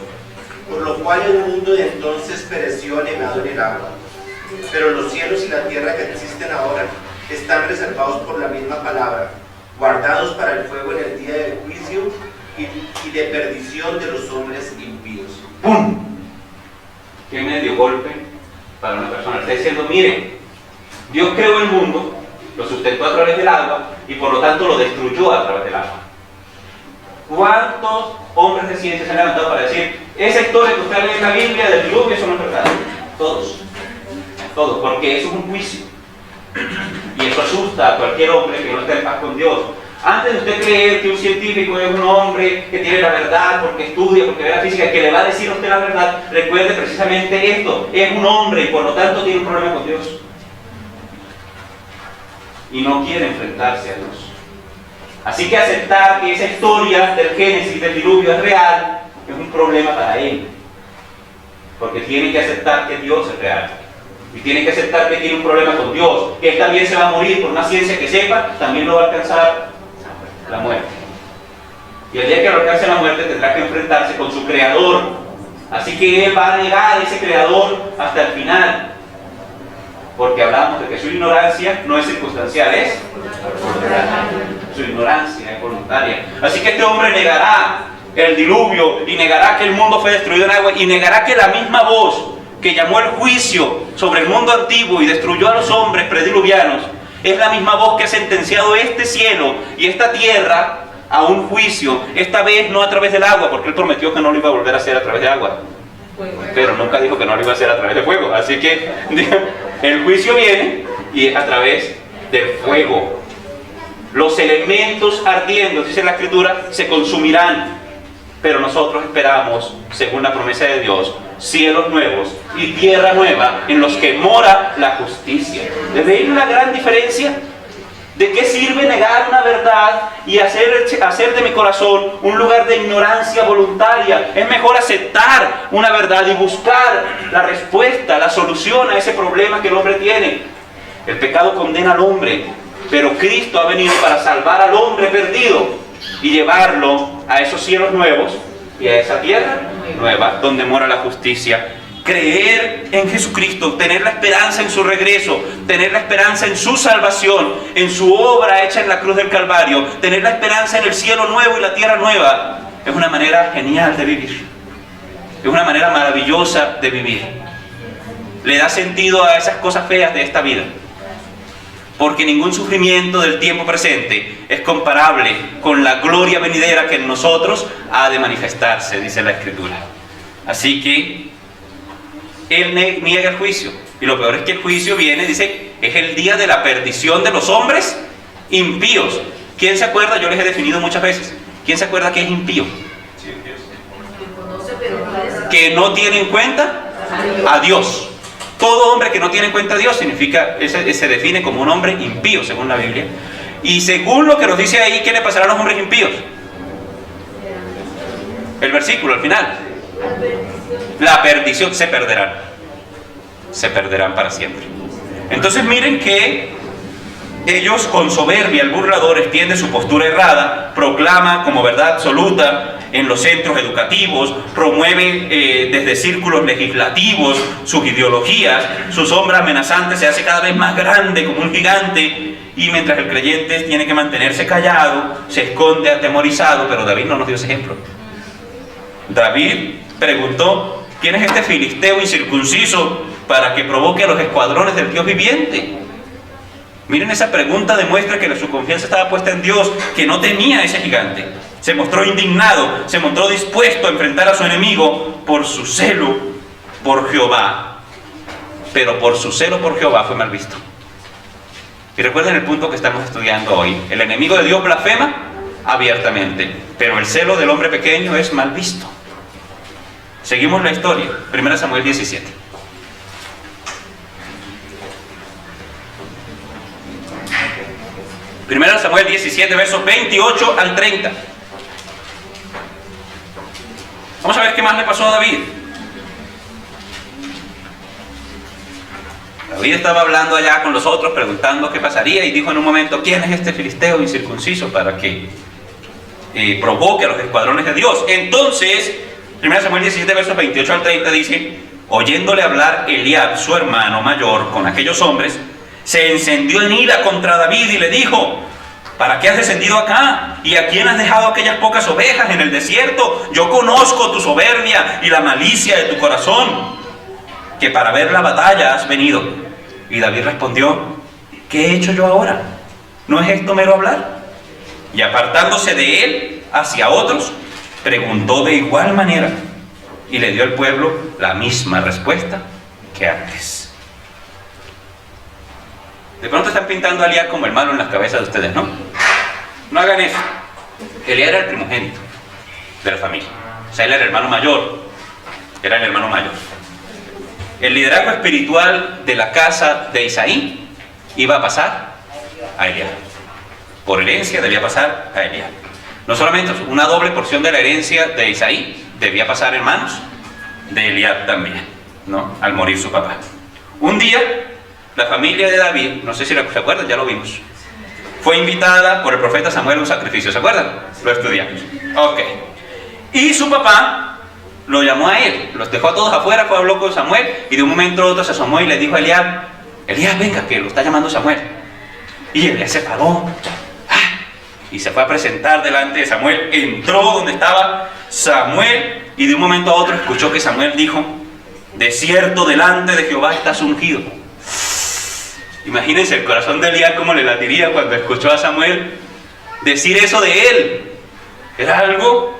Por lo cual el mundo de entonces pereció anegado en el agua, pero los cielos y la tierra que existen ahora están reservados por la misma palabra, guardados para el fuego en el día del juicio y de perdición de los hombres impíos. ¡Pum! Qué medio golpe para una persona. Está diciendo, mire, Dios creó el mundo, lo sustentó a través del agua y por lo tanto lo destruyó a través del agua. ¿Cuántos hombres de ciencia se han levantado para decir, esa historia que usted lee en la Biblia del diluvio, eso no es verdad? Todos, porque eso es un juicio. Y eso asusta a cualquier hombre que no esté en paz con Dios. Antes de usted creer que un científico es un hombre que tiene la verdad, porque estudia, porque ve la física, que le va a decir a usted la verdad, recuerde precisamente esto, es un hombre y por lo tanto tiene un problema con Dios. Y no quiere enfrentarse a Dios. Así que aceptar que esa historia del Génesis, del diluvio es real, es un problema para él. Porque tiene que aceptar que Dios es real. Y tiene que aceptar que tiene un problema con Dios. Que él también se va a morir por una ciencia que sepa, también lo va a alcanzar la muerte. Y el día que lo alcance la muerte tendrá que enfrentarse con su creador. Así que él va a negar a ese creador hasta el final. Porque hablamos de que su ignorancia no es circunstancial, es voluntaria. Su ignorancia es voluntaria. Así que este hombre negará el diluvio y negará que el mundo fue destruido en agua y negará que la misma voz que llamó el juicio sobre el mundo antiguo y destruyó a los hombres prediluvianos es la misma voz que ha sentenciado este cielo y esta tierra a un juicio, esta vez no a través del agua, porque él prometió que no lo iba a volver a hacer a través de agua, pero nunca dijo que no lo iba a hacer a través de fuego. Así que el juicio viene y es a través del fuego. Los elementos ardiendo, dice la Escritura, se consumirán, pero nosotros esperamos, según la promesa de Dios, cielos nuevos y tierra nueva en los que mora la justicia. ¿Veis la gran diferencia? ¿De qué sirve negar una verdad y hacer de mi corazón un lugar de ignorancia voluntaria? Es mejor aceptar una verdad y buscar la respuesta, la solución a ese problema que el hombre tiene. El pecado condena al hombre, pero Cristo ha venido para salvar al hombre perdido y llevarlo a esos cielos nuevos y a esa tierra nueva donde mora la justicia. Creer en Jesucristo, tener la esperanza en su regreso, tener la esperanza en su salvación, en su obra hecha en la cruz del Calvario, tener la esperanza en el cielo nuevo y la tierra nueva, es una manera genial de vivir. Es una manera maravillosa de vivir. Le da sentido a esas cosas feas de esta vida. Porque ningún sufrimiento del tiempo presente es comparable con la gloria venidera que en nosotros ha de manifestarse, dice la Escritura. Así que Él niega el juicio. Y lo peor es que el juicio viene, dice, es el día de la perdición de los hombres impíos. ¿Quién se acuerda? Yo les he definido muchas veces. ¿Quién se acuerda que es impío? Que no tiene en cuenta a Dios. Todo hombre que no tiene en cuenta a Dios significa, se define como un hombre impío, según la Biblia. Y según lo que nos dice ahí, ¿qué le pasará a los hombres impíos? El versículo al final. La perdición, se perderán. Se perderán para siempre. Entonces miren que ellos con soberbia, el burlador extiende su postura errada, proclama como verdad absoluta en los centros educativos, promueve desde círculos legislativos sus ideologías, su sombra amenazante se hace cada vez más grande como un gigante, y mientras el creyente tiene que mantenerse callado, se esconde atemorizado. Pero David no nos dio ese ejemplo. David preguntó: ¿quién es este filisteo incircunciso para que provoque a los escuadrones del Dios viviente? Miren, esa pregunta demuestra que su confianza estaba puesta en Dios, que no temía a ese gigante. Se mostró indignado, se mostró dispuesto a enfrentar a su enemigo por su celo por Jehová. Pero por su celo por Jehová fue mal visto. Y recuerden el punto que estamos estudiando hoy. El enemigo de Dios blasfema abiertamente, pero el celo del hombre pequeño es mal visto. Seguimos la historia. 1 Samuel 17. Primera Samuel 17, versos 28 al 30. Vamos a ver qué más le pasó a David. David estaba hablando allá con los otros, preguntando qué pasaría, y dijo en un momento: ¿quién es este filisteo incircunciso para que provoque a los escuadrones de Dios? Entonces, 1 Samuel 17, versos 28 al 30 dice: oyéndole hablar Eliab, su hermano mayor, con aquellos hombres, se encendió en ira contra David y le dijo: ¿para qué has descendido acá? ¿Y a quién has dejado aquellas pocas ovejas en el desierto? Yo conozco tu soberbia y la malicia de tu corazón, que para ver la batalla has venido. Y David respondió: ¿qué he hecho yo ahora? ¿No es esto mero hablar? Y apartándose de él hacia otros, preguntó de igual manera, y le dio al pueblo la misma respuesta que antes. De pronto están pintando a Eliab como el malo en las cabezas de ustedes, ¿no? No hagan eso. Eliab era el primogénito de la familia. O sea, él era el hermano mayor. Era el hermano mayor. El liderazgo espiritual de la casa de Isaí iba a pasar a Eliab. Por herencia debía pasar a Eliab. No solamente una doble porción de la herencia de Isaí debía pasar en manos de Eliab también, ¿no? Al morir su papá. Un día, la familia de David, no sé si se acuerdan, ya lo vimos, fue invitada por el profeta Samuel a un sacrificio. ¿Se acuerdan? Lo estudiamos. Ok. Y su papá lo llamó a él, los dejó a todos afuera, fue a hablar con Samuel, y de un momento a otro se asomó y le dijo a Eliab: Eliab, venga, que lo está llamando Samuel. Y Eliab se paró y se fue a presentar delante de Samuel. Entró donde estaba Samuel y de un momento a otro escuchó que Samuel dijo: de cierto delante de Jehová estás ungido. Imagínense el corazón de Eliab cómo le latiría cuando escuchó a Samuel decir eso de él. Era algo,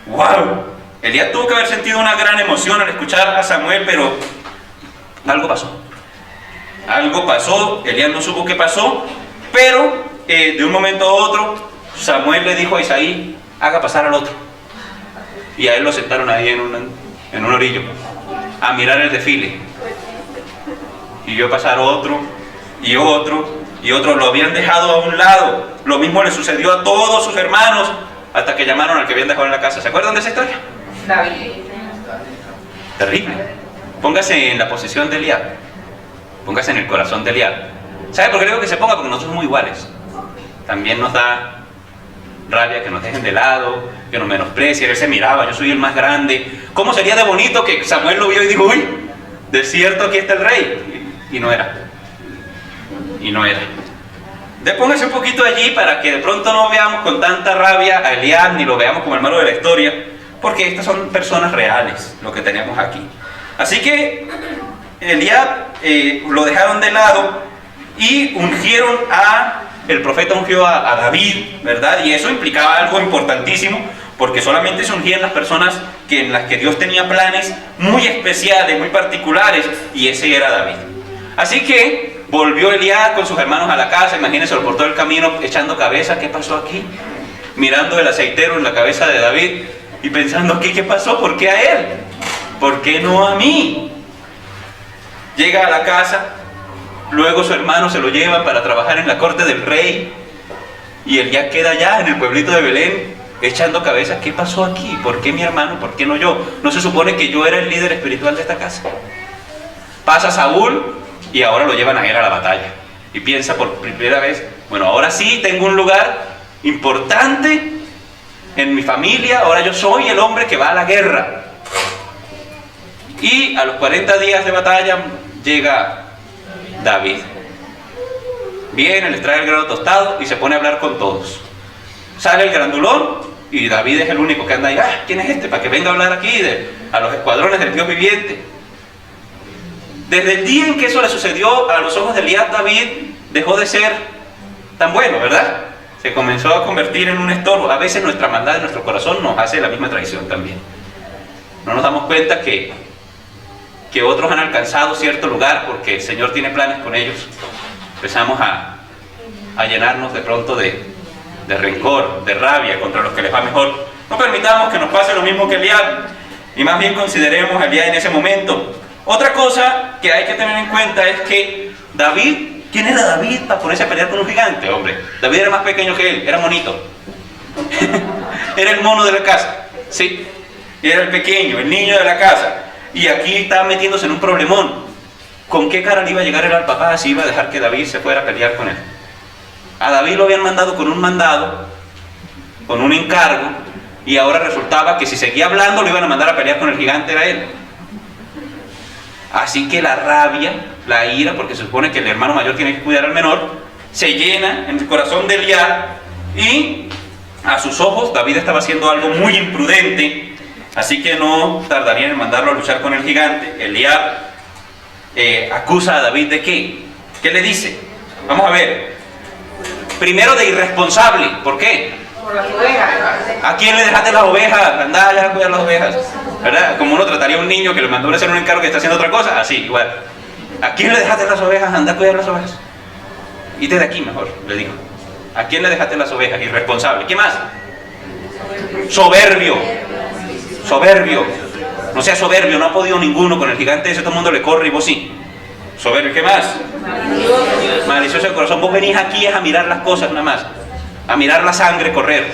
wow. Elías tuvo que haber sentido una gran emoción al escuchar a Samuel, pero algo pasó. Algo pasó, Elías no supo qué pasó, pero de un momento a otro, Samuel le dijo a Isaí, haga pasar al otro. Y a él lo sentaron ahí en un orillo, a mirar el desfile. Y vio pasar otro, y otro, y otro. Lo habían dejado a un lado. Lo mismo le sucedió a todos sus hermanos, hasta que llamaron al que habían dejado en la casa. ¿Se acuerdan de esa historia? David. Terrible. Póngase en la posición de Eliab. Póngase en el corazón de Eliab. ¿Sabe por qué digo que se ponga? Porque nosotros somos iguales. También nos da rabia que nos dejen de lado, que nos menosprecien. Él se miraba, yo soy el más grande. ¿Cómo sería de bonito que Samuel lo vio y dijo, uy, de cierto aquí está el rey? Y no era. Y no era. Póngase un poquito allí para que de pronto no veamos con tanta rabia a Eliab, ni lo veamos como el malo de la historia, porque estas son personas reales, lo que tenemos aquí. Así que Eliab lo dejaron de lado y ungieron el profeta ungió a David, ¿verdad? Y eso implicaba algo importantísimo, porque solamente se ungían las personas en las que Dios tenía planes muy especiales, muy particulares, y ese era David. Así que volvió Eliab con sus hermanos a la casa, imagínense por todo el camino echando cabeza, ¿qué pasó aquí? Mirando el aceitero en la cabeza de David y pensando aquí, ¿qué pasó? ¿Por qué a él? ¿Por qué no a mí? Llega a la casa, luego su hermano se lo lleva para trabajar en la corte del rey y él ya queda allá en el pueblito de Belén echando cabeza, ¿qué pasó aquí? ¿Por qué mi hermano? ¿Por qué no yo? ¿No se supone que yo era el líder espiritual de esta casa? Pasa Saúl y ahora lo llevan a él a la batalla y piensa por primera vez, bueno, ahora sí tengo un lugar importante en mi familia, ahora yo soy el hombre que va a la guerra. Y a los 40 días de batalla llega David. Viene, les trae el grano tostado y se pone a hablar con todos. Sale el grandulón y David es el único que anda ahí. ¿Quién es este? Para que venga a hablar aquí a los escuadrones del Dios viviente. Desde el día en que eso le sucedió a los ojos de Eliab, David dejó de ser tan bueno, ¿verdad? Se comenzó a convertir en un estorbo. A veces nuestra maldad en nuestro corazón nos hace la misma traición también. No nos damos cuenta que otros han alcanzado cierto lugar porque el Señor tiene planes con ellos. Empezamos a llenarnos de pronto de rencor, de rabia contra los que les va mejor. No permitamos que nos pase lo mismo que Eliab y más bien consideremos a Eliab en ese momento. Otra cosa que hay que tener en cuenta es que David, ¿quién era David para ponerse a pelear con un gigante? Hombre, David era más pequeño que él, era monito. Era el mono de la casa, ¿sí? Era el pequeño, el niño de la casa. Y aquí estaba metiéndose en un problemón. ¿Con qué cara le iba a llegar él al papá si iba a dejar que David se fuera a pelear con él? A David lo habían mandado con un mandado, con un encargo, y ahora resultaba que si seguía hablando lo iban a mandar a pelear con el gigante, era él. Así que la rabia, la ira, porque se supone que el hermano mayor tiene que cuidar al menor, se llena en el corazón de Eliab y a sus ojos David estaba haciendo algo muy imprudente. Así que no tardarían en mandarlo a luchar con el gigante. Eliab acusa a David de ¿qué? ¿Qué le dice? Vamos a ver. Primero de irresponsable. ¿Por qué? Por las ovejas. ¿A quién le dejaste las ovejas? Andá allá a cuidar las ovejas. ¿Verdad? Como uno trataría a un niño que le mandó a hacer un encargo que está haciendo otra cosa. Así, igual. ¿A quién le dejaste las ovejas? Andá a cuidar las ovejas. Íte de aquí mejor, le dijo. ¿A quién le dejaste las ovejas? Irresponsable. ¿Qué más? Soberbio. Soberbio. No sea soberbio, no ha podido ninguno con el gigante ese, todo el mundo le corre y vos sí. Soberbio, ¿qué más? Malicioso de corazón. Vos venís aquí a mirar las cosas nada más, a mirar la sangre correr,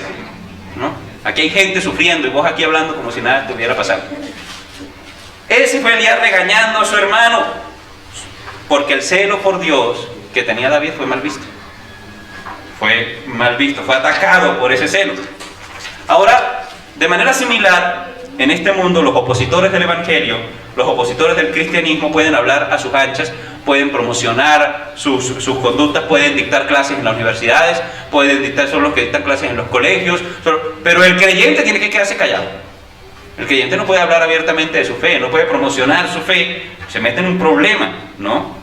¿no? Aquí hay gente sufriendo y vos aquí hablando como si nada estuviera pasando. Ese fue Eliab regañando a su hermano, porque el celo por Dios que tenía David fue mal visto. Fue mal visto, fue atacado por ese celo. Ahora, de manera similar, en este mundo los opositores del evangelio, los opositores del cristianismo pueden hablar a sus anchas, pueden promocionar sus conductas, pueden dictar clases en las universidades, son los que dictan clases en los colegios, pero el creyente tiene que quedarse callado. El creyente no puede hablar abiertamente de su fe, no puede promocionar su fe, se mete en un problema, ¿no?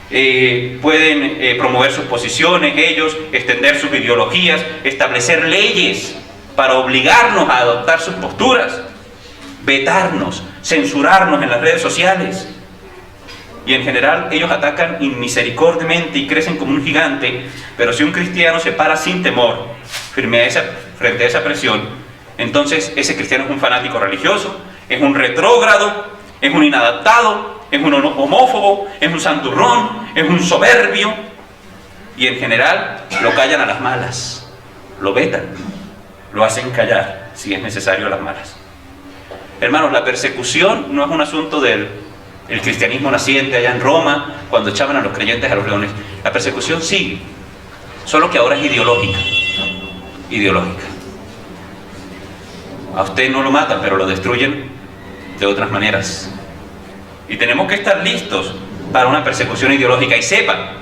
Pueden promover sus posiciones ellos, extender sus ideologías, establecer leyes para obligarnos a adoptar sus posturas, vetarnos, censurarnos en las redes sociales. Y en general ellos atacan inmisericordiamente y crecen como un gigante, pero si un cristiano se para sin temor frente a esa presión, entonces ese cristiano es un fanático religioso, es un retrógrado, es un inadaptado, es un homófobo, es un santurrón, es un soberbio, y en general lo callan a las malas, lo vetan, lo hacen callar si es necesario a las malas. Hermanos, la persecución no es un asunto del cristianismo naciente allá en Roma, cuando echaban a los creyentes a los leones. La persecución sigue, solo que ahora es ideológica. A usted no lo matan, pero lo destruyen de otras maneras. Y tenemos que estar listos para una persecución ideológica, y sepan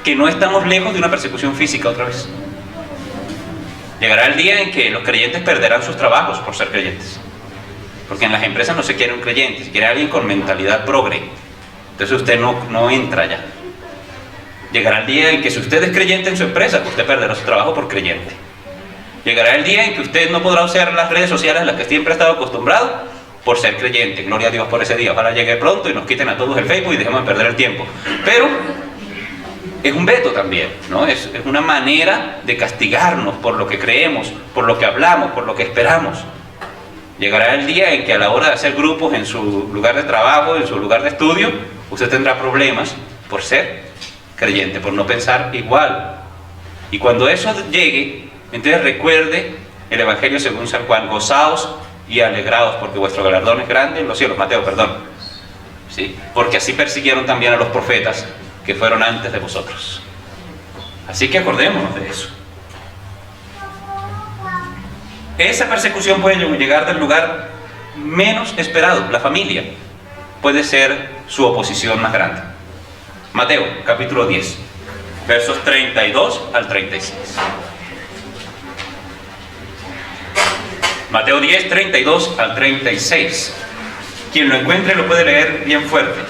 que no estamos lejos de una persecución física otra vez. Llegará el día en que los creyentes perderán sus trabajos por ser creyentes, porque en las empresas no se quiere un creyente, se quiere alguien con mentalidad progre. Entonces usted no entra ya. Llegará el día en que si usted es creyente en su empresa, usted perderá su trabajo por creyente. Llegará el día en que usted no podrá usar las redes sociales a las que siempre ha estado acostumbrado por ser creyente. Gloria a Dios por ese día. Ojalá llegue pronto y nos quiten a todos el Facebook y dejemos de perder el tiempo. Pero es un veto también, ¿no? Es una manera de castigarnos por lo que creemos, por lo que hablamos, por lo que esperamos. Llegará el día en que a la hora de hacer grupos en su lugar de trabajo, en su lugar de estudio, usted tendrá problemas por ser creyente, por no pensar igual. Y cuando eso llegue, entonces recuerde el Evangelio según San Juan: gozaos y alegraos, porque vuestro galardón es grande en los cielos. Mateo, perdón. ¿Sí? Porque así persiguieron también a los profetas que fueron antes de vosotros. Así que acordémonos de eso. Esa persecución puede llegar del lugar menos esperado. La familia puede ser su oposición más grande. Mateo, capítulo 10, versos 32 al 36. Mateo 10, 32 al 36. Quien lo encuentre lo puede leer bien fuerte. A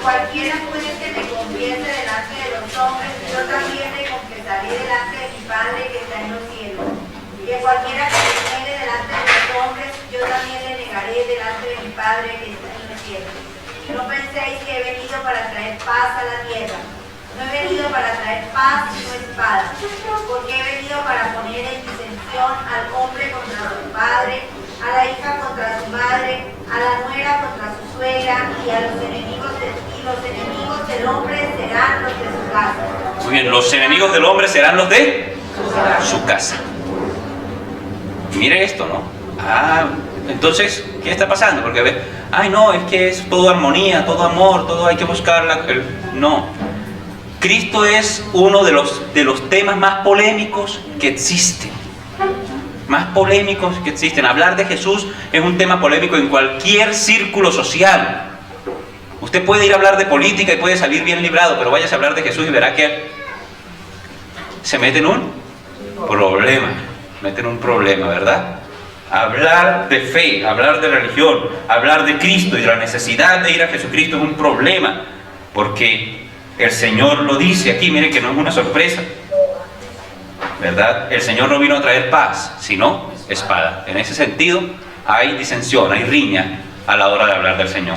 cualquiera pues que me confiese delante de los hombres, yo también le confesaré delante de mi Padre que está en los cielos. Y a cualquiera que me niegue delante de los hombres, yo también le negaré delante de mi Padre que está en los cielos. No penséis que he venido para traer paz a la tierra. No he venido para traer paz sino espada, porque he venido para poner en disensión al hombre contra su padre, a la hija contra su madre, a la nuera contra su suegra, y a los enemigos del hombre serán los de su casa. Muy bien, los enemigos del hombre serán los de su casa. Mire esto, ¿no? Entonces, ¿qué está pasando? Porque no, es que es todo armonía, todo amor, todo hay que buscar no. Cristo es uno de los temas más polémicos que existen. Más polémicos que existen. Hablar de Jesús es un tema polémico en cualquier círculo social. Usted puede ir a hablar de política y puede salir bien librado, pero váyase a hablar de Jesús y verá que se mete en un problema, ¿verdad? Hablar de fe, hablar de religión, hablar de Cristo y de la necesidad de ir a Jesucristo es un problema, porque el Señor lo dice aquí, miren que no es una sorpresa, ¿verdad? El Señor no vino a traer paz, sino espada. En ese sentido hay disensión, hay riña a la hora de hablar del Señor.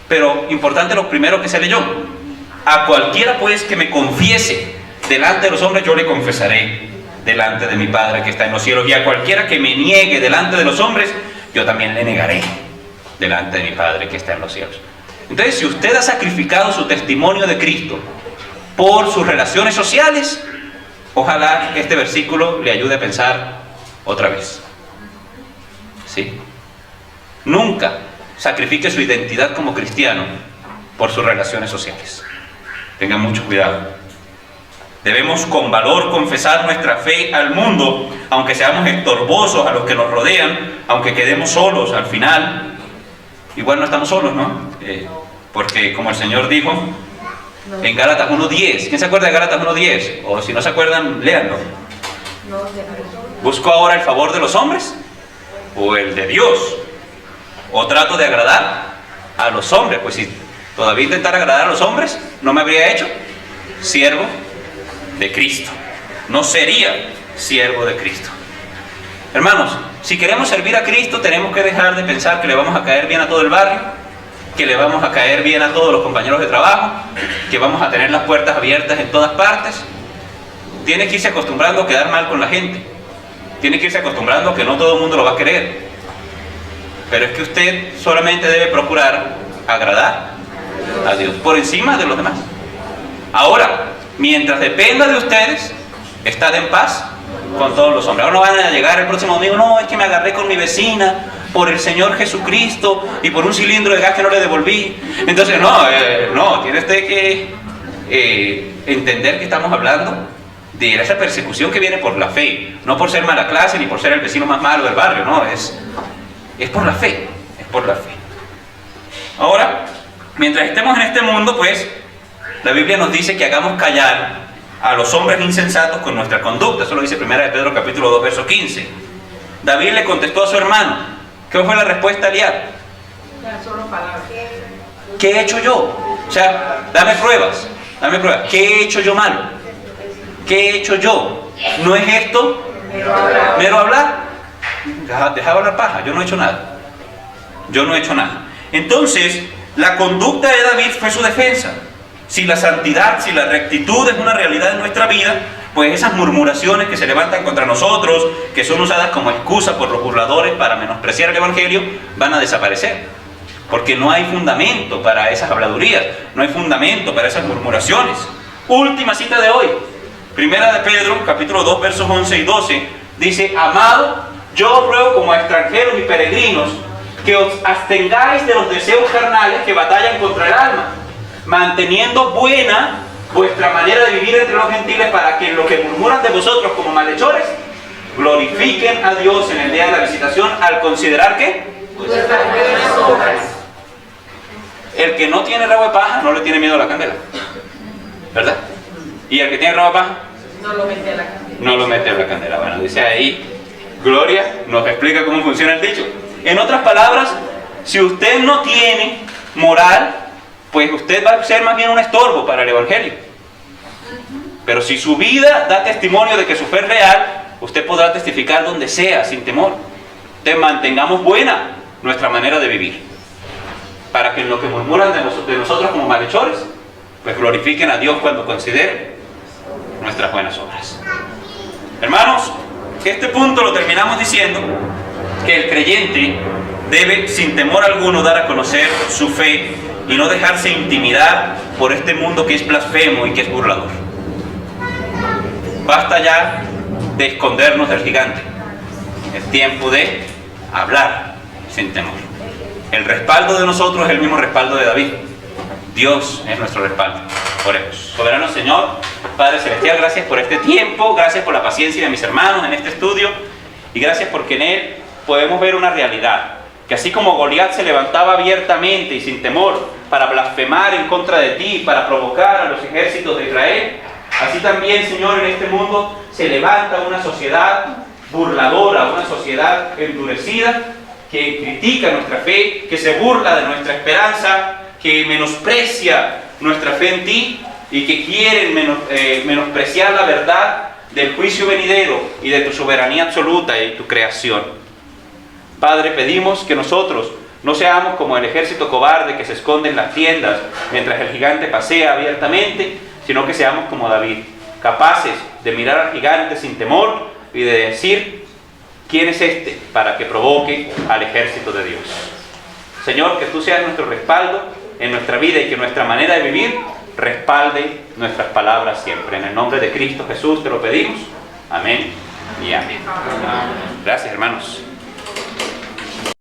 Pero importante lo primero que se leyó: a cualquiera pues que me confiese delante de los hombres, yo le confesaré delante de mi Padre que está en los cielos, y a cualquiera que me niegue delante de los hombres, yo también le negaré delante de mi Padre que está en los cielos. Entonces, si usted ha sacrificado su testimonio de Cristo por sus relaciones sociales, ojalá este versículo le ayude a pensar otra vez. ¿Sí? Nunca sacrifique su identidad como cristiano por sus relaciones sociales. Tengan mucho cuidado. Debemos con valor confesar nuestra fe al mundo, aunque seamos estorbosos a los que nos rodean, aunque quedemos solos al final. Igual no estamos solos, ¿no? Porque como el Señor dijo en Gálatas 1:10, ¿quién se acuerda de Gálatas 1:10? O si no se acuerdan, léanlo. ¿Busco ahora el favor de los hombres o el de Dios? ¿O trato de agradar a los hombres? Pues si todavía intentara agradar a los hombres, no me habría hecho siervo de Cristo. No sería siervo de Cristo. Hermanos, si queremos servir a Cristo, tenemos que dejar de pensar que le vamos a caer bien a todo el barrio, que le vamos a caer bien a todos los compañeros de trabajo, que vamos a tener las puertas abiertas en todas partes. Tiene que irse acostumbrando a quedar mal con la gente. Tiene que irse acostumbrando a que no todo el mundo lo va a querer. Pero es que usted solamente debe procurar agradar a Dios por encima de los demás. Ahora, mientras dependa de ustedes, estad en paz con todos los hombres. Ahora no van a llegar el próximo domingo, no, es que me agarré con mi vecina por el Señor Jesucristo y por un cilindro de gas que no le devolví. Entonces, no, tiene usted que entender que estamos hablando de esa persecución que viene por la fe, no por ser mala clase ni por ser el vecino más malo del barrio, no, es por la fe, es por la fe. Ahora, mientras estemos en este mundo, pues, la Biblia nos dice que hagamos callar a los hombres insensatos con nuestra conducta. Eso lo dice 1 de Pedro capítulo 2, verso 15. David le contestó a su hermano. ¿Qué fue la respuesta a Eliab? Solo palabras. ¿Qué he hecho yo? O sea, dame pruebas. ¿Qué he hecho yo malo? ¿Qué he hecho yo? ¿No es esto mero hablar? Deja hablar paja, yo no he hecho nada. Entonces, la conducta de David fue su defensa. Si la santidad, si la rectitud es una realidad en nuestra vida, pues esas murmuraciones que se levantan contra nosotros, que son usadas como excusa por los burladores para menospreciar el Evangelio, van a desaparecer. Porque no hay fundamento para esas habladurías, no hay fundamento para esas murmuraciones. Última cita de hoy, 1 de Pedro, capítulo 2, versos 11 y 12, dice: amado, yo os ruego como a extranjeros y peregrinos, que os abstengáis de los deseos carnales que batallan contra el alma, manteniendo buena vuestra manera de vivir entre los gentiles, para que los que murmuran de vosotros como malhechores glorifiquen a Dios en el día de la visitación, al considerar que Vuestras buenas obras. el que no tiene rabo de paja no le tiene miedo a la candela, ¿verdad? Y el que tiene rabo de paja No lo mete a la candela. no lo mete a la candela. Bueno, dice ahí, Gloria nos explica cómo funciona el dicho. En otras palabras, si usted no tiene moral, pues usted va a ser más bien un estorbo para el Evangelio. Pero si su vida da testimonio de que su fe es real, usted podrá testificar donde sea, sin temor. Entonces, mantengamos buena nuestra manera de vivir, para que en lo que murmuran de nosotros como malhechores, pues glorifiquen a Dios cuando consideren nuestras buenas obras. Hermanos, este punto lo terminamos diciendo que el creyente debe, sin temor alguno, dar a conocer su fe y no dejarse intimidar por este mundo que es blasfemo y que es burlador. Basta ya de escondernos del gigante. Es tiempo de hablar sin temor. El respaldo de nosotros es el mismo respaldo de David. Dios es nuestro respaldo. Oremos. Soberano Señor, Padre Celestial, gracias por este tiempo, gracias por la paciencia de mis hermanos en este estudio, y gracias porque en él podemos ver una realidad, que así como Goliat se levantaba abiertamente y sin temor para blasfemar en contra de ti, para provocar a los ejércitos de Israel, así también, Señor, en este mundo se levanta una sociedad burladora, una sociedad endurecida, que critica nuestra fe, que se burla de nuestra esperanza, que menosprecia nuestra fe en ti y que quieren menospreciar la verdad del juicio venidero y de tu soberanía absoluta y tu creación. Padre, pedimos que nosotros no seamos como el ejército cobarde que se esconde en las tiendas mientras el gigante pasea abiertamente, sino que seamos como David, capaces de mirar al gigante sin temor y de decir: ¿quién es este?, para que provoque al ejército de Dios. Señor, que tú seas nuestro respaldo en nuestra vida y que nuestra manera de vivir respalde nuestras palabras siempre. En el nombre de Cristo Jesús te lo pedimos. Amén y amén. Gracias, hermanos.